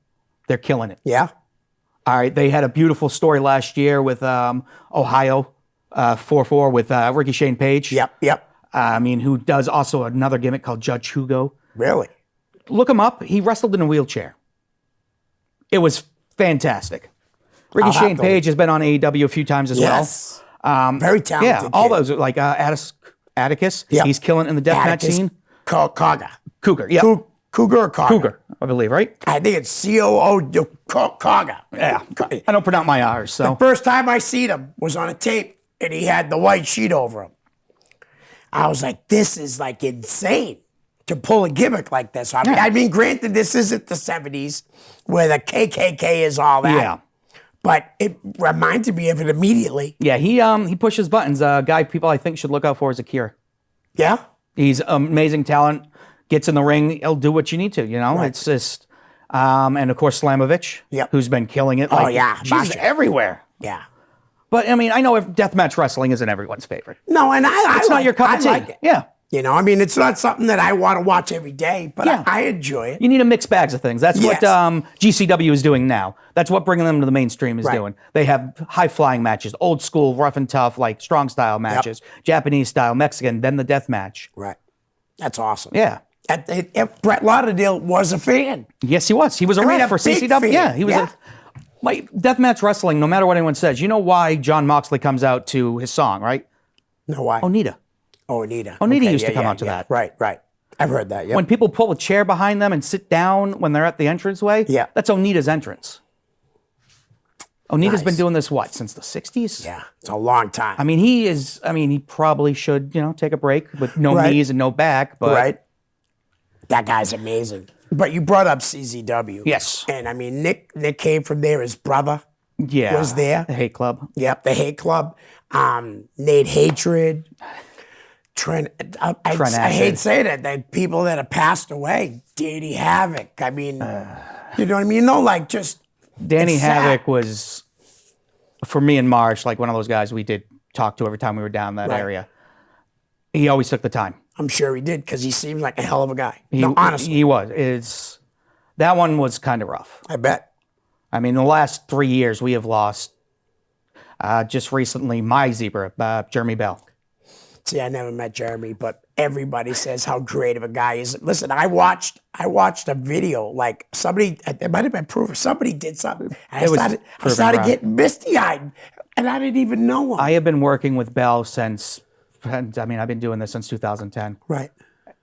They're killing it. Yeah. All right, they had a beautiful story last year with Ohio 4-4 with Ricky Shane Page. Yep. Yep. Who does also another gimmick called Judge Hugo. Really? Look him up. He wrestled in a wheelchair. It was fantastic. Ricky Shane Page has been on AEW a few times as yes. well. Very talented. Yeah, all kid. those like Addis Atticus. Yep. He's killing in the deathmatch Atticus scene. Kaga. Cougar. Yeah. Cougar or Kaga? Cougar, I believe, right? I think it's COO Kaga. Yeah. I don't pronounce my R's, so. First time I seen him was on a tape, and he had the white sheet over him. I was like, this is like insane to pull a gimmick like this. I mean, granted, this isn't the 70s where the KKK is all that. Yeah. But it reminded me of it immediately. Yeah, he pushes buttons. A guy people I think should look out for is Akira. Yeah? He's amazing talent. Gets in the ring, he'll do what you need to. You know, Right. it's just, and of course Slamovich, Yep. who's been killing it. Oh, yeah, she's Masha. everywhere. Yeah. But I mean, I know if deathmatch wrestling isn't everyone's favorite. No, and It's not your cup of tea. like it. Yeah, You know, I mean, it's not something that I want to watch every day, but Yeah. I enjoy it. you need a mixed bags of things. That's Yes. what GCW is doing now. That's what bringing them to the mainstream is Right. doing. They have high flying matches, old school, rough and tough, like strong style matches, Japanese style, Mexican, then the death match. Right. That's awesome. Yeah. Brett Lauderdale was a fan. Yes, he was. He was a mean, ref a for big CCW. fan. Yeah, he was. Yeah. Like deathmatch wrestling, no matter what anyone says, you know why John Moxley comes out to his song, right? No, why? Onita. Oh, Anita. Onita used to come out to that. Right, right. I've heard that, yeah. When people pull a chair behind them and sit down when they're at the entranceway, Yeah. that's Onita's entrance. Onita's been Nice. doing this, what, since the 60s? Yeah, it's a long time. I mean, he probably should, take a break with no Right. knees and no back, but right? That guy's amazing. But you brought up CZW. Yes. And I mean, Nick came from there. His brother yeah. was there. The Hate Club. Yep, the Hate Club. Nate Hatred. Trent. I hate Acid. saying it. The people that have passed away. Danny Havoc. I mean, you know what I mean? No, like just Danny it's sad. Havoc was, for me and Marsh, like one of those guys we did talk to every time we were down that Right. area. He always took the time. I'm sure he did because he seems like a hell of a guy. No, honestly, He was. That one was kind of rough. I bet. I mean, the last 3 years we have lost, just recently, my zebra, Jeremy Bell. See, I never met Jeremy, but everybody says how great of a guy he is. Listen, I watched a video, like somebody, it might have been Prover, somebody did something. And It was I Proven started Rock. getting misty-eyed, and I didn't even know him. I have been working with Bell since, I've been doing this since 2010. Right.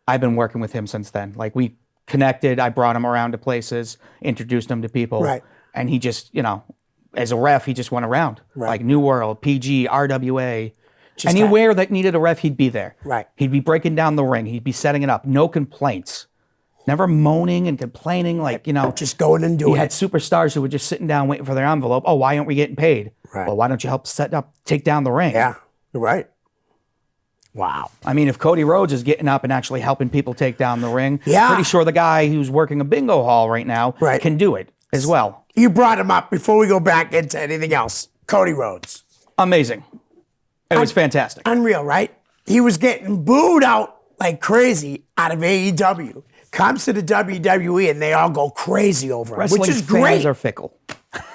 I've been working with him since then. Like we connected, I brought him around to places, introduced him to people. Right. And he just, as a ref, he just went around. Right. Like New World, PG, RWA. Just Anywhere that needed a ref, he'd be there. Right. He'd be breaking down the ring. He'd be setting it up. No complaints. Never moaning and complaining. Like, just going and he doing had it. superstars who were just sitting down waiting for their envelope. Oh, why aren't we getting paid? Right. Well, why don't you help set up, take down the ring? Yeah, you're right. Wow. I mean, if Cody Rhodes is getting up and actually helping people take down the ring, Yeah. pretty sure the guy who's working a bingo hall right now Right. can do it as well. You brought him up before we go back into anything else. Cody Rhodes. Amazing. It was fantastic. Unreal, right? He was getting booed out like crazy out of AEW. Comes to the WWE and they all go crazy over him, Wrestling which is fans great. are fickle.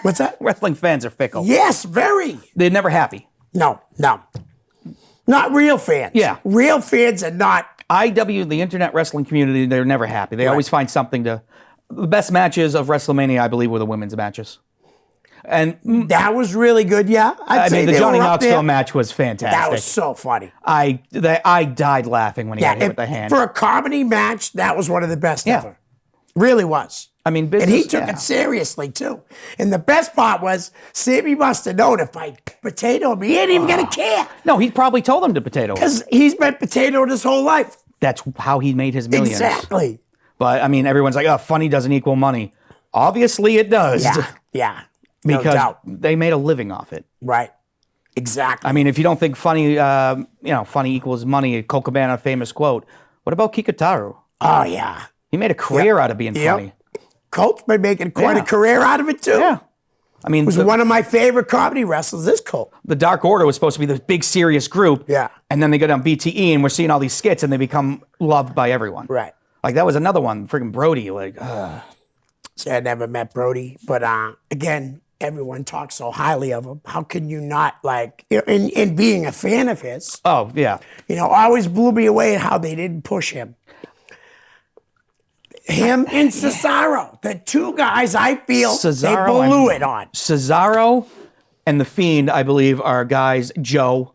What's that? Wrestling fans are fickle. Yes, very. They're never happy. No. Not real fans. Yeah. Real fans are not. IW, the internet wrestling community, they're never happy. They always find something to. The best matches of WrestleMania, I believe, were the women's matches. And That was really good, yeah. I'd say the they Johnny were up there. Knoxville match was fantastic. That was so funny. I died laughing when he got hit with the hand. For a comedy match, that was one of the best Yeah. ever. Really was. I mean, business, And he took yeah. it seriously, too. And the best part was, Sammy must have known if I potato him, he ain't even going to care. No, he probably told them to potato him. Because he's been potatoed his whole life. That's how he made his millions. Exactly. But I mean, everyone's like, "Oh, funny doesn't equal money." Obviously, it does. Yeah. No Because doubt. they made a living off it. Right. Exactly. I mean, if you don't think funny, funny equals money, Cole Cabana, famous quote. What about Kikutaru? Oh, yeah. He made a career out of being funny. Colt's been making quite Yeah. a career out of it, too. Yeah. I mean, Was one of my favorite comedy wrestlers, this Colt. the Dark Order was supposed to be this big, serious group. Yeah. And then they go down BTE, and we're seeing all these skits, and they become loved by everyone. Right. Like, that was another one. Freaking Brody. Like, See, I never met Brody, but again, everyone talks so highly of him. How can you not, like, in being a fan of his, oh, yeah. always blew me away at how they didn't push him. Him and Cesaro, the two guys I feel they blew it on. Cesaro and The Fiend, I believe, are guys, Joe.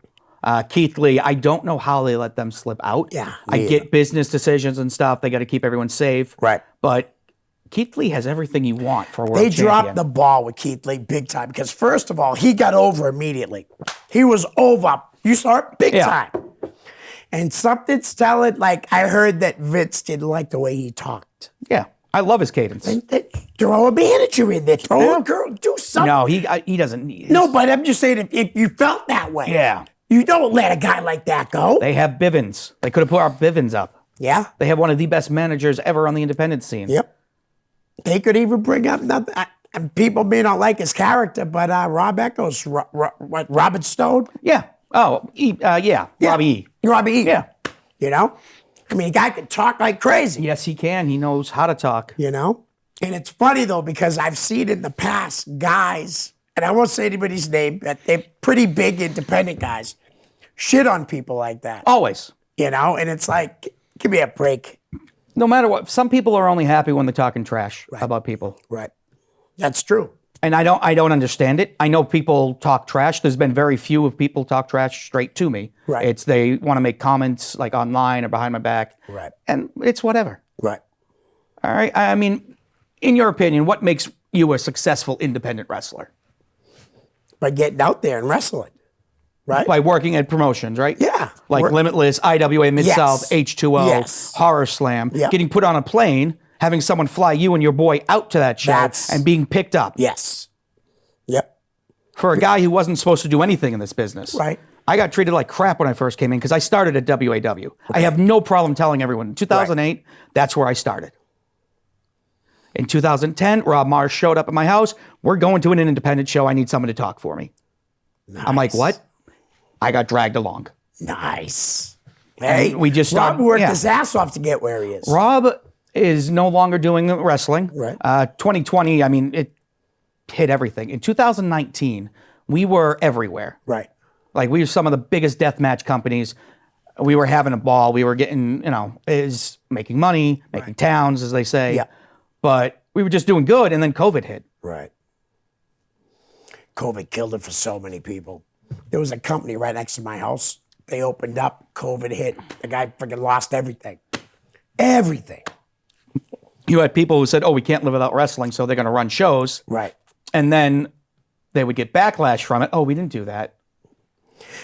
Keith Lee, I don't know how they let them slip out. Yeah, I me get business decisions and stuff. They got to keep everyone safe. Right. But Keith Lee has everything you want for a world They champion. dropped the ball with Keith Lee big time because, first of all, he got over immediately. He was over. You saw it big time. And something's telling, like, I heard that Vince didn't like the way he talked. Yeah. I love his cadence. Throw a manager in there. Throw a girl. Do something. No, he doesn't need No, but I'm just saying, if you felt that way, Yeah. you don't let a guy like that go. They have Bivens. They could have put our Bivens up. Yeah. They have one of the best managers ever on the independent scene. Yep. They could even bring up nothing. And people may not like his character, but Rob Echoes, Robert Stone. Yeah. Oh, yeah. Robbie E. Robbie E. Yeah. You know? I mean, a guy can talk like crazy. Yes, he can. He knows how to talk. You know? And it's funny, though, because I've seen in the past guys, and I won't say anybody's name, but they're pretty big independent guys, shit on people like that. Always. You know? And it's like, give me a break. No matter what. Some people are only happy when they're talking trash about people. Right. That's true. And I don't understand it. I know people talk trash. There's been very few of people talk trash straight to me. Right. It's they want to make comments like online or behind my back. Right. And it's whatever. Right. All right. I mean, in your opinion, what makes you a successful independent wrestler? By getting out there and wrestling. Right? By working at promotions, right? Yeah. Like Limitless, IWA Mid-South, Yes. H2O, Yes. Horror Slam, Yeah. getting put on a plane, having someone fly you and your boy out to that show That's- and being picked up. Yes. Yep. For a guy who wasn't supposed to do anything in this business. Right. I got treated like crap when I first came in because I started at WAW. I have no problem telling everyone. In 2008, that's where I started. In 2010, Rob Mars showed up at my house. We're going to an independent show. I need someone to talk for me. Nice. I'm like, what? I got dragged along. Nice. Hey, we just Rob started- worked yeah. his ass off to get where he is. Rob is no longer doing wrestling. Right. 2020, I mean, it hit everything. In 2019, we were everywhere. Right. Like, we were some of the biggest deathmatch companies. We were having a ball. We were getting, is making money, making towns, as they say. Yeah. But we were just doing good, and then COVID hit. Right. COVID killed it for so many people. There was a company right next to my house. They opened up, COVID hit. The guy freaking lost everything. Everything. You had people who said, oh, we can't live without wrestling, so they're going to run shows. Right. And then they would get backlash from it. Oh, we didn't do that.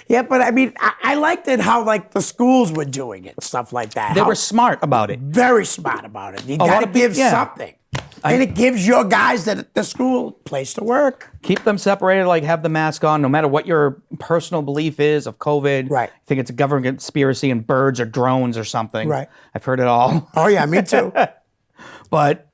Yeah, but I mean, I liked it how like the schools were doing it, stuff like that. They How- were smart about it. very smart about it. You lot got to of people- give yeah. something. And it gives your guys that the school place to work. Keep them separated, like have the mask on, no matter what your personal belief is of COVID. Right. I think it's a government conspiracy and birds or drones or something. Right. I've heard it all. Oh, yeah, me too. But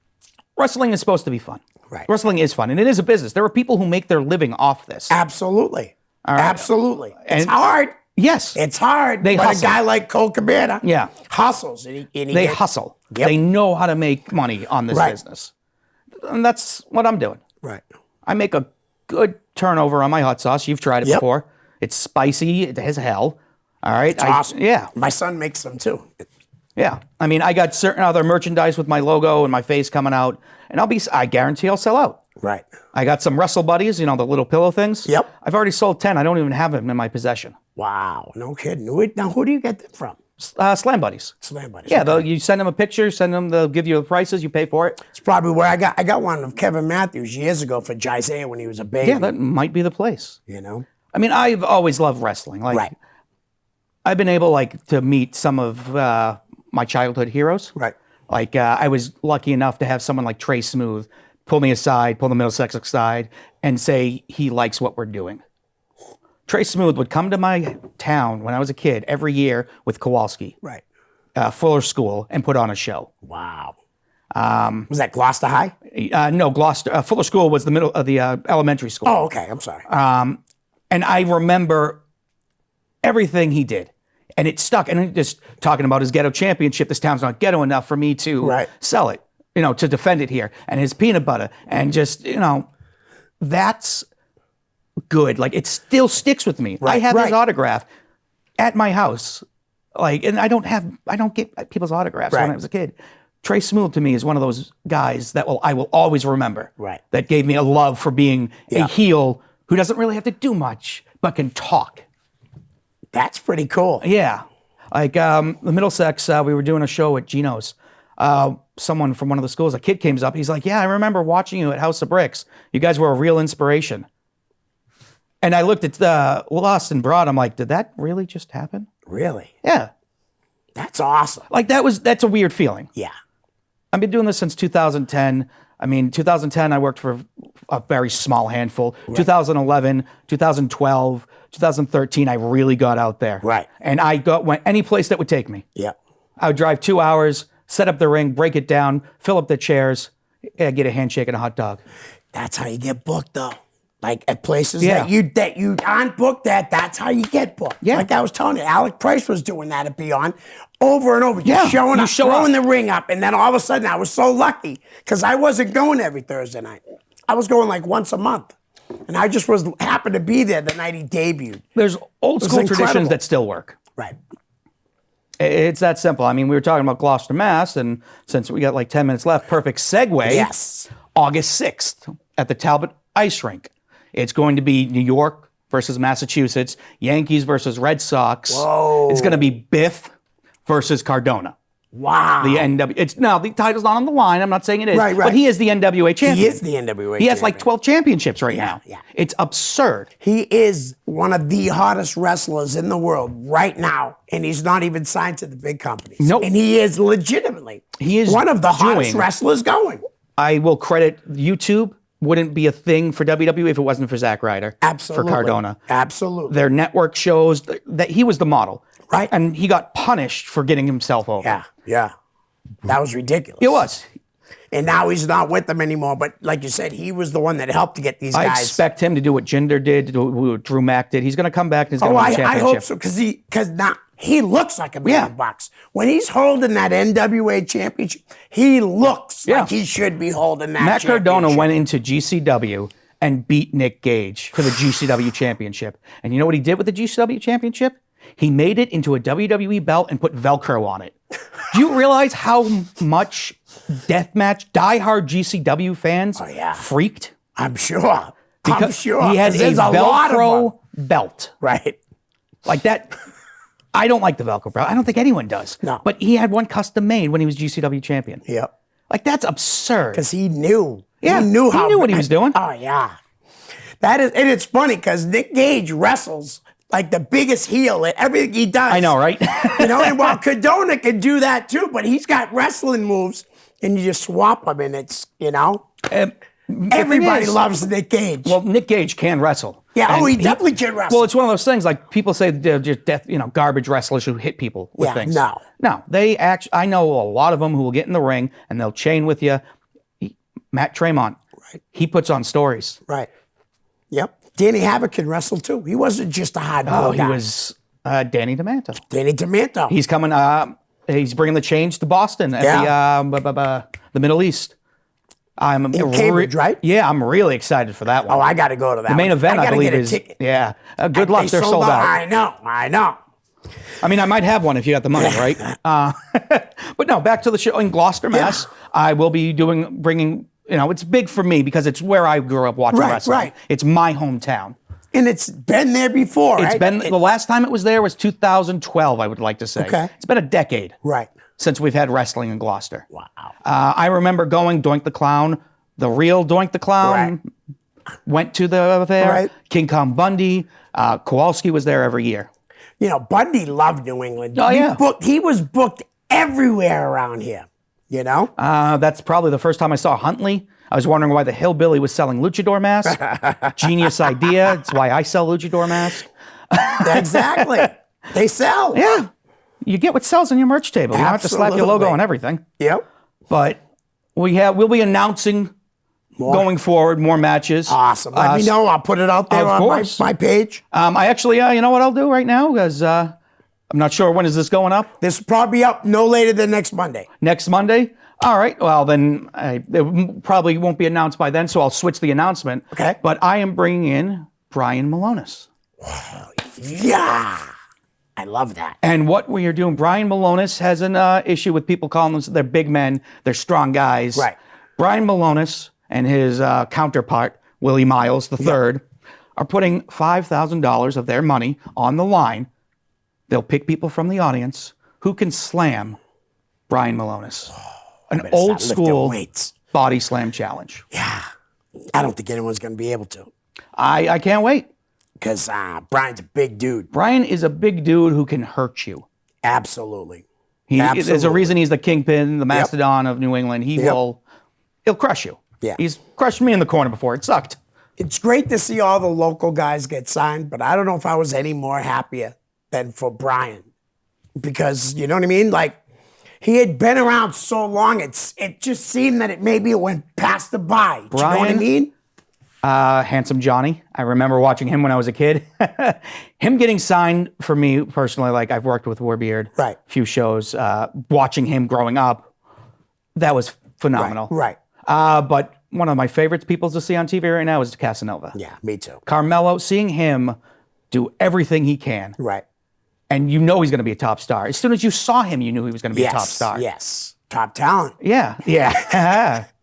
wrestling is supposed to be fun. Right. Wrestling is fun, and it is a business. There are people who make their living off this. Absolutely. right. Absolutely. It's And- hard. Yes. It's hard. They but hustle. a guy like Cole Cabana Yeah. hustles. And he They gets- hustle. Yep. They know how to make money on this Right. business. And that's what I'm doing. Right. I make a good turnover on my hot sauce. You've tried it Yep. before. It's spicy as hell. All right. It's awesome. Yeah. My son makes them too. Yeah. I mean, I got certain other merchandise with my logo and my face coming out, and I guarantee I'll sell out. Right. I got some Wrestle Buddies, the little pillow things. Yep. I've already sold 10. I don't even have them in my possession. Wow. No kidding. Now, who do you get them from? Slam Buddies. Slam Buddies. Yeah, Okay. you send them a picture, they'll give you the prices, you pay for it. It's probably where I got one of Kevin Matthews years ago for Jizea when he was a baby. Yeah, that might be the place. You know? I mean, I've always loved wrestling. Like, Right. I've been able to meet some of my childhood heroes. Right. Like I was lucky enough to have someone like Trey Smooth pull me aside, pull the Middlesex aside, and say he likes what we're doing. Trey Smooth would come to my town when I was a kid every year with Kowalski, Right. Fuller School, and put on a show. Wow. Was that Gloucester High? No, Gloucester Fuller School was the middle of the elementary school. Oh, okay. I'm sorry. And I remember everything he did. And it stuck. And just talking about his ghetto championship, this town's not ghetto enough for me to Right. sell it, to defend it here. And his peanut butter. And just, that's good. Like, it still sticks with me. I have his right. autograph at my house. Like, and I don't get people's autographs when Right. I was a kid. Trey Smooth to me is one of those guys that I will always remember. Right. That gave me a love for being Yeah. a heel who doesn't really have to do much, but can talk. That's pretty cool. Yeah. Like the Middlesex, we were doing a show at Gino's. Someone from one of the schools, a kid came up. He's like, yeah, I remember watching you at House of Bricks. You guys were a real inspiration. And I looked at Lost and Broad. I'm like, did that really just happen? Really? Yeah. That's awesome. Like that's a weird feeling. Yeah. I've been doing this since 2010. I mean, 2010, I worked for a very small handful. Right. 2011, 2012, 2013, I really got out there. Right. And I went any place that would take me. Yeah. I would drive 2 hours, set up the ring, break it down, fill up the chairs, get a handshake and a hot dog. That's how you get booked, though. Like at places that you aren't booked at, that's how you get booked. Yeah. Like I was telling you, Alec Price was doing that at Beyond over and over. Just showing up, throwing the ring up, and then all of a sudden I was so lucky because I wasn't going every Thursday night. I was going like once a month. And I just happened to be there the night he debuted. There's old school traditions that still work. Right. It's that simple. I mean, we were talking about Gloucester, Mass, and since we got like 10 minutes left, perfect segue. Yes. August 6th at the Talbot Ice Rink. It's going to be New York versus Massachusetts, Yankees versus Red Sox. Whoa. It's going to be Biff versus Cardona. Wow. The title's not on the line. I'm not saying it is. Right. But he is the NWA champion. He is the NWA champion. He has like 12 championships right now. Yeah. It's absurd. He is one of the hottest wrestlers in the world right now, and he's not even signed to the big companies. Nope. And he is legitimately one of the hottest wrestlers going. I will credit YouTube. Wouldn't be a thing for WWE if it wasn't for Zack Ryder. Absolutely. For Cardona. Absolutely. Their network shows that he was the model. Right. And he got punished for getting himself over. Yeah. That was ridiculous. It was. And now he's not with them anymore. But like you said, he was the one that helped to get these guys. I expect him to do what Jinder did, to do what Drew Mack did. He's going to come back and he's going to win the championship. I hope so, because now he looks like $1 million bucks. When he's holding that NWA championship, he looks like he should be holding that Matt championship. Cardona went into GCW and beat Nick Gage for the GCW championship. And you know what he did with the GCW championship? He made it into a WWE belt and put Velcro on it. Do you realize how much diehard GCW fans freaked? I'm sure. Because he had a Velcro belt. Right. Like that. I don't like the Velcro belt. I don't think anyone does. No. But he had one custom made when he was GCW champion. Yep. Like that's absurd. Because he knew. Yeah, he knew what he was doing. Oh, yeah. And it's funny because Nick Gage wrestles like the biggest heel at everything he does. I know, right? And while Cardona can do that too, but he's got wrestling moves, and you just swap them, and it's, everybody loves Nick Gage. Well, Nick Gage can wrestle. Yeah, he definitely can wrestle. Well, it's one of those things like people say they're just garbage wrestlers who hit people with things. No, they actually. I know a lot of them who will get in the ring and they'll chain with you. Matt Tremont, right? He puts on stories, right? Yep. Danny Havoc can wrestle too. He wasn't just a hard guy. He was Danny DeManto. Danny DeManto. He's coming. He's bringing the change to Boston at the Middle East. In Cambridge, right? Yeah, I'm really excited for that one. Oh, I got to go to that. The main event, I believe, is yeah. Good luck. They're sold out. I know. I mean, I might have one if you got the money, right? But no, back to the show in Gloucester, Mass. Yeah. I will be bringing. It's big for me because it's where I grew up watching wrestling. Right. It's my hometown. And it's been there before, right? It's been the last time it was there was 2012. I would like to say. Okay. It's been a decade. Right. Since we've had wrestling in Gloucester. Wow. I remember going Doink the Clown, the real Doink the Clown went to there. Right. King Kong Bundy, Kowalski was there every year. Bundy loved New England. Oh, He was booked everywhere around here, That's probably the first time I saw Huntley. I was wondering why the hillbilly was selling luchador masks. Genius idea. It's why I sell luchador masks. Exactly. They sell. Yeah. You get what sells on your merch table. You don't have to slap your logo on everything. Yep. But we'll be announcing going forward more matches. Awesome. Let me know. I'll put it out there on my page. I actually, you know what I'll do right now? Because I'm not sure when is this going up. This will probably be up no later than next Monday. Next Monday? All right. Well, then it probably won't be announced by then, so I'll switch the announcement. Okay. But I am bringing in Brian Malonis. Wow. Yeah. I love that. And what we are doing, Brian Malonis has an issue with people calling them, they're big men, they're strong guys. Right. Brian Malonis and his counterpart, Willie Miles III, are putting $5,000 of their money on the line they'll pick people from the audience who can slam Brian Malonis. An better old start lifting school weights. body slam challenge. Yeah. I don't think anyone's going to be able to. I can't wait. Because Brian's a big dude. Brian is a big dude who can hurt you. Absolutely. There's a Absolutely. reason he's the kingpin, the mastodon of New England. He'll crush you. Yeah. He's crushed me in the corner before. It sucked. It's great to see all the local guys get signed, but I don't know if I was any more happier than for Brian. Because, you know what I mean? Like, he had been around so long, it just seemed that maybe it went past the by. Do you know what I Brian? mean? Handsome Johnny. I remember watching him when I was a kid. Him getting signed for me personally, like I've worked with Warbeard, Right. a few shows, watching him growing up, that was phenomenal. Right. But one of my favorite people to see on TV right now is Casanova. Yeah, me too. Carmelo, seeing him do everything he can, Right. and you know he's going to be a top star. As soon as you saw him, you knew he was going to be a top star. Yes. Top talent. Yeah,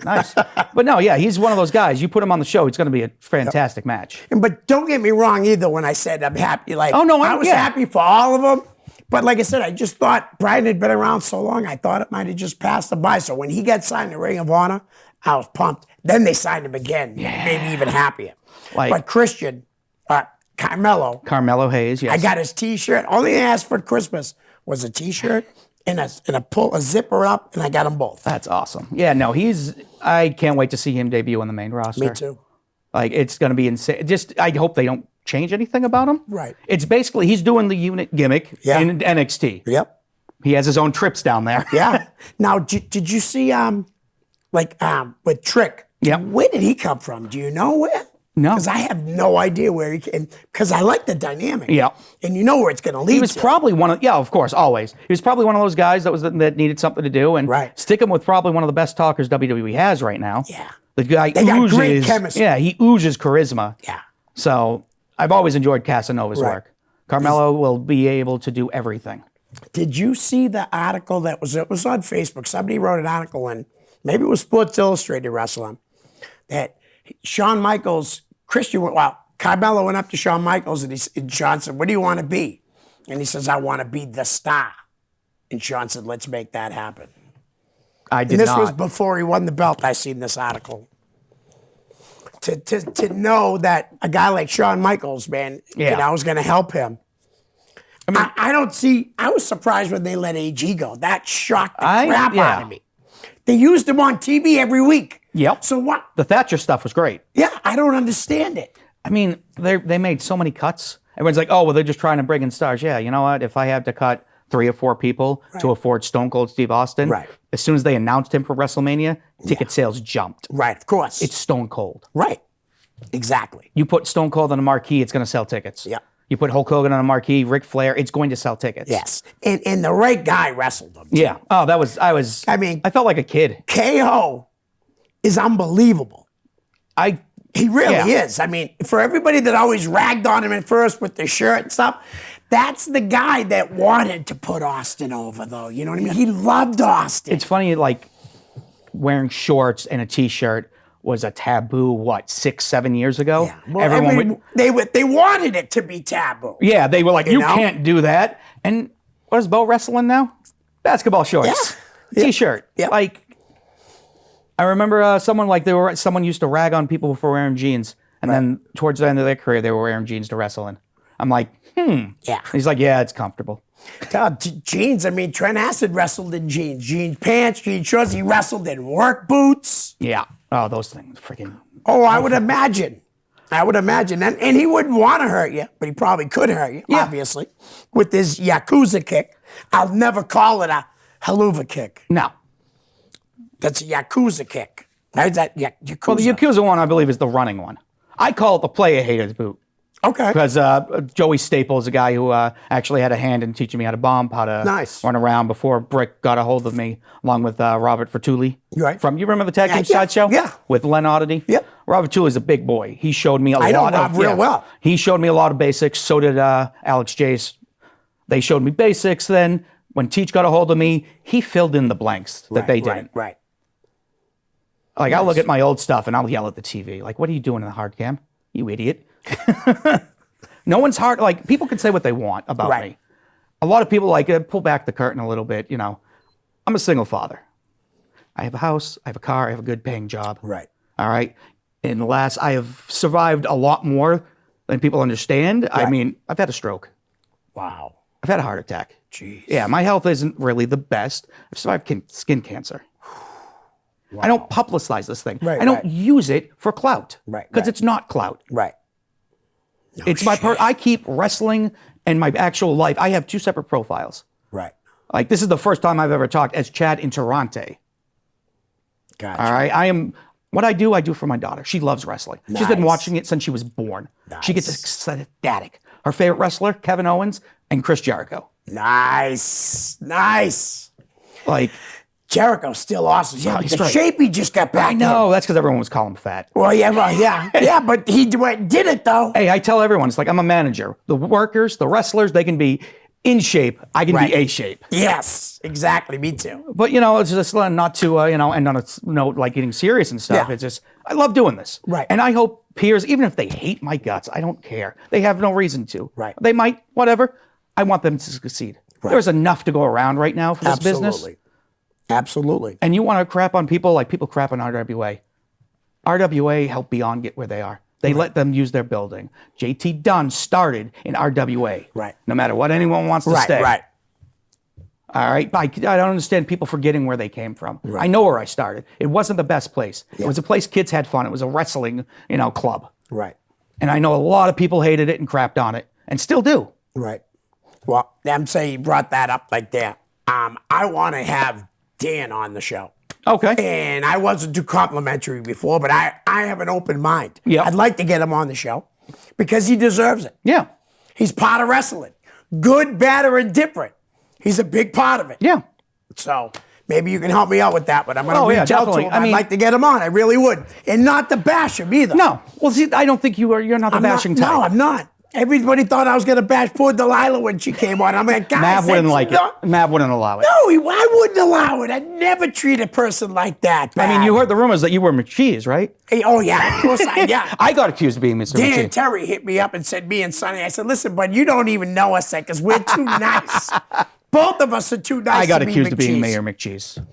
nice. But no, yeah, he's one of those guys. You put him on the show, it's going to be a fantastic match. But don't get me wrong either when I said I'm happy. Like, Oh, no, I was yeah. happy for all of them. But like I said, I just thought Brian had been around so long, I thought it might have just passed him by. So when he got signed to Ring of Honor, I was pumped. Then they signed him again, made me even happier. Like- but Christian, Carmelo, Carmelo Hayes, yes. I got his T-shirt. Only thing I asked for Christmas was a T-shirt and a zipper up, and I got them both. That's awesome. Yeah, no, I can't wait to see him debut on the main roster. Me too. Like, it's going to be insane. Just, I hope they don't change anything about him. Right. It's basically, he's doing the unit gimmick Yeah. in NXT. Yep. He has his own trips down there. Yeah. Now, did you see with Trick? Yep. Where did he come from? Do you know where? No. Because I have no idea where he came. Because I like the dynamic. Yeah. And you know where it's going to lead. He was to. probably of course, always. He was probably one of those guys that needed something to do, and Right. stick him with probably one of the best talkers WWE has right now. Yeah. The guy They got oozes, great chemistry. Yeah, he oozes charisma. Yeah. So I've always enjoyed Casanova's Right. work. Carmelo will be able to do everything. Did you see the article it was on Facebook? Somebody wrote an article in, maybe it was Sports Illustrated Wrestling, that Shawn Michaels, Carmelo went up to Shawn Michaels and Shawn said, "What do you want to be?" And he says, "I want to be the star." And Shawn said, "Let's make that happen." I did And this not. was before he won the belt. I seen this article. To know that a guy like Shawn Michaels, man, Yeah. was going to help him. I don't see. I was surprised when they let AG go. That shocked the crap out of me. They used him on TV every week. Yep. So what? The Thatcher stuff was great. Yeah, I don't understand it. I mean, they made so many cuts. Everyone's like, oh, well, they're just trying to bring in stars. Yeah, you know what? If I had to cut 3 or 4 people to afford Stone Cold Steve Austin, Right. as soon as they announced him for WrestleMania, ticket sales jumped. Right, of course. It's Stone Cold. right. Exactly. You put Stone Cold on a marquee, it's going to sell tickets. Yeah. You put Hulk Hogan on a marquee, Ric Flair, it's going to sell tickets. Yes. And the right guy wrestled him. Yeah. Oh, I mean- I felt like a kid. KO is unbelievable. He really Yeah. is. I mean, for everybody that always ragged on him at first with the shirt and stuff, that's the guy that wanted to put Austin over, though. You know what I mean? He loved Austin. It's funny, like, wearing shorts and a T-shirt was a taboo, 6, 7 years ago? Yeah. Well, Everyone would, they wanted it to be taboo. yeah, they were like, you know? can't do that. And what is Bo wrestling now? Basketball shorts. Yeah. T-shirt. Yeah. Like, I remember someone used to rag on people for wearing jeans. And then towards the end of their career, they were wearing jeans to wrestle in. I'm like, Yeah. He's like, yeah, it's comfortable. Jeans, I mean, Trent Acid wrestled in jeans. Jean pants, jean shorts. He wrestled in work boots. Yeah. Oh, those things freaking. Oh, I would imagine. And he wouldn't want to hurt you, but he probably could hurt you, obviously, with his Yakuza kick. I'll never call it a Haluva kick. No. That's a Yakuza kick. How's that Yakuza? Well, the Yakuza one, I believe, is the running one. I call it the player haters boot. Okay. Because Joey Staple is a guy who actually had a hand in teaching me how to bomb, how to Nice. run around before Brick got a hold of me, along with Robert Fertuli. Right. You remember the Tag Team Yeah, Sideshow? yeah. With Len Oddity? Yep. Robert Fertuli's a big boy. He showed me a I know lot Rob of real well. He showed me a lot of basics. So did Alex Jace. They showed me basics. Then when Teach got a hold of me, he filled in the blanks that they didn't. Right. Like, I'll look at my old stuff and I'll yell at the TV. Like, what are you doing in the hard cam? You idiot. No one's hard. Like, people can say what they want about Right. me. a lot of people pull back the curtain a little bit. I'm a single father. I have a house, I have a car, I have a good paying job. Right. All right. I have survived a lot more than people understand. I mean, I've had a stroke. Wow. I've had a heart attack. Jeez. Yeah, my health isn't really the best. I've survived skin cancer. Wow. I don't publicize this thing. Right, I don't use it for clout. Right. Because it's not clout. Right. No It's I keep wrestling and my actual life. I have two separate profiles. Right. Like, this is the first time I've ever talked as Chad Interrante. Gotcha. All right. What I do for my daughter. She loves wrestling. She's been watching it since she was born. She gets ecstatic. Her favorite wrestler, Kevin Owens and Chris Jericho. Nice. Nice. Like, Jericho's still awesome. Yeah, he's the great. shape he just got back. I know, that's because everyone was calling him fat. Well, yeah, but he did it though. Hey, I tell everyone, it's like I'm a manager. The workers, the wrestlers, they can be in shape. I can be A shape. Yes, exactly. Me too. But, it's just not to, end on a note like getting serious and stuff. Yeah. It's just, I love doing this. Right. And I hope peers, even if they hate my guts, I don't care. They have no reason to. Right. They might, whatever. I want them to succeed. Right. There's enough to go around right now for this business. Absolutely. And you want to crap on people like people crap on RWA. RWA helped Beyond get where they are. They let them use their building. JT Dunn started in RWA. Right. No matter what anyone wants to say. Right. All right. I don't understand people forgetting where they came from. I know where I started. It wasn't the best place. It was a place kids had fun. It was a wrestling, club. Right. And I know a lot of people hated it and crapped on it and still do. Right. Well, I'm saying you brought that up like that. I want to have Dan on the show. Okay. And I wasn't too complimentary before, but I have an open mind. Yeah. I'd like to get him on the show because he deserves it. Yeah. He's part of wrestling. Good, bad, or indifferent. He's a big part of it. Yeah. So maybe you can help me out with that, but I'm going to reach out to definitely. him. I'd like to get him on. I really would. And not to bash him either. No. Well, see, I don't think you're not the bashing type. No, I'm not. Everybody thought I was going to bash poor Delilah when she came on. I'm like, guys, Mav wouldn't like it. Mav wouldn't allow it. No, I wouldn't allow it. I'd never treat a person like that. I mean, you heard the rumors that you were McCheese, right? Hey, oh, yeah. Of course yeah. I got accused of being Mr. Dan McCheese. and Terry hit me up and said, me and Sonny, I said, listen, bud, you don't even know us because we're too nice. Both of us are too nice. I got to be accused of being McCheese. Mayor McCheese.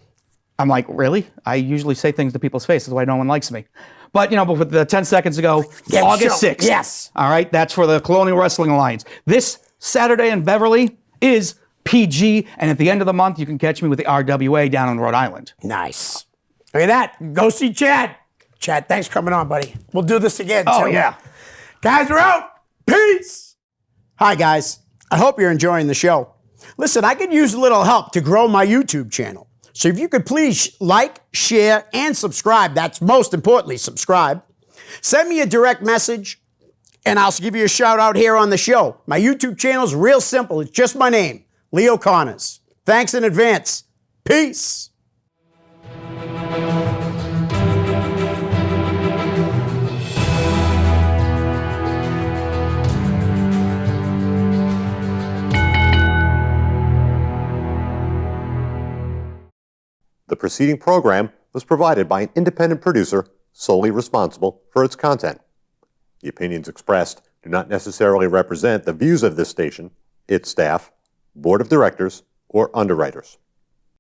I'm like, really? I usually say things to people's faces. That's why no one likes me. But, but with the 10 seconds ago, Yeah, August sure. 6th. Yes. All right, that's for the Colonial Wrestling Alliance. This Saturday in Beverly is PG, and at the end of the month, you can catch me with the RWA down in Rhode Island. Nice. Look at that. Go see Chad. Chad, thanks for coming on, buddy. We'll do this again. Oh, too. yeah. Guys, we're out. Peace. Hi, guys. I hope you're enjoying the show. Listen, I could use a little help to grow my YouTube channel. So if you could please like, share, and subscribe. That's most importantly, subscribe. Send me a direct message, and I'll give you a shout out here on the show. My YouTube channel is real simple. It's just my name, Leo Connors. Thanks in advance. Peace. The preceding program was provided by an independent producer solely responsible for its content. The opinions expressed do not necessarily represent the views of this station, its staff, board of directors, or underwriters.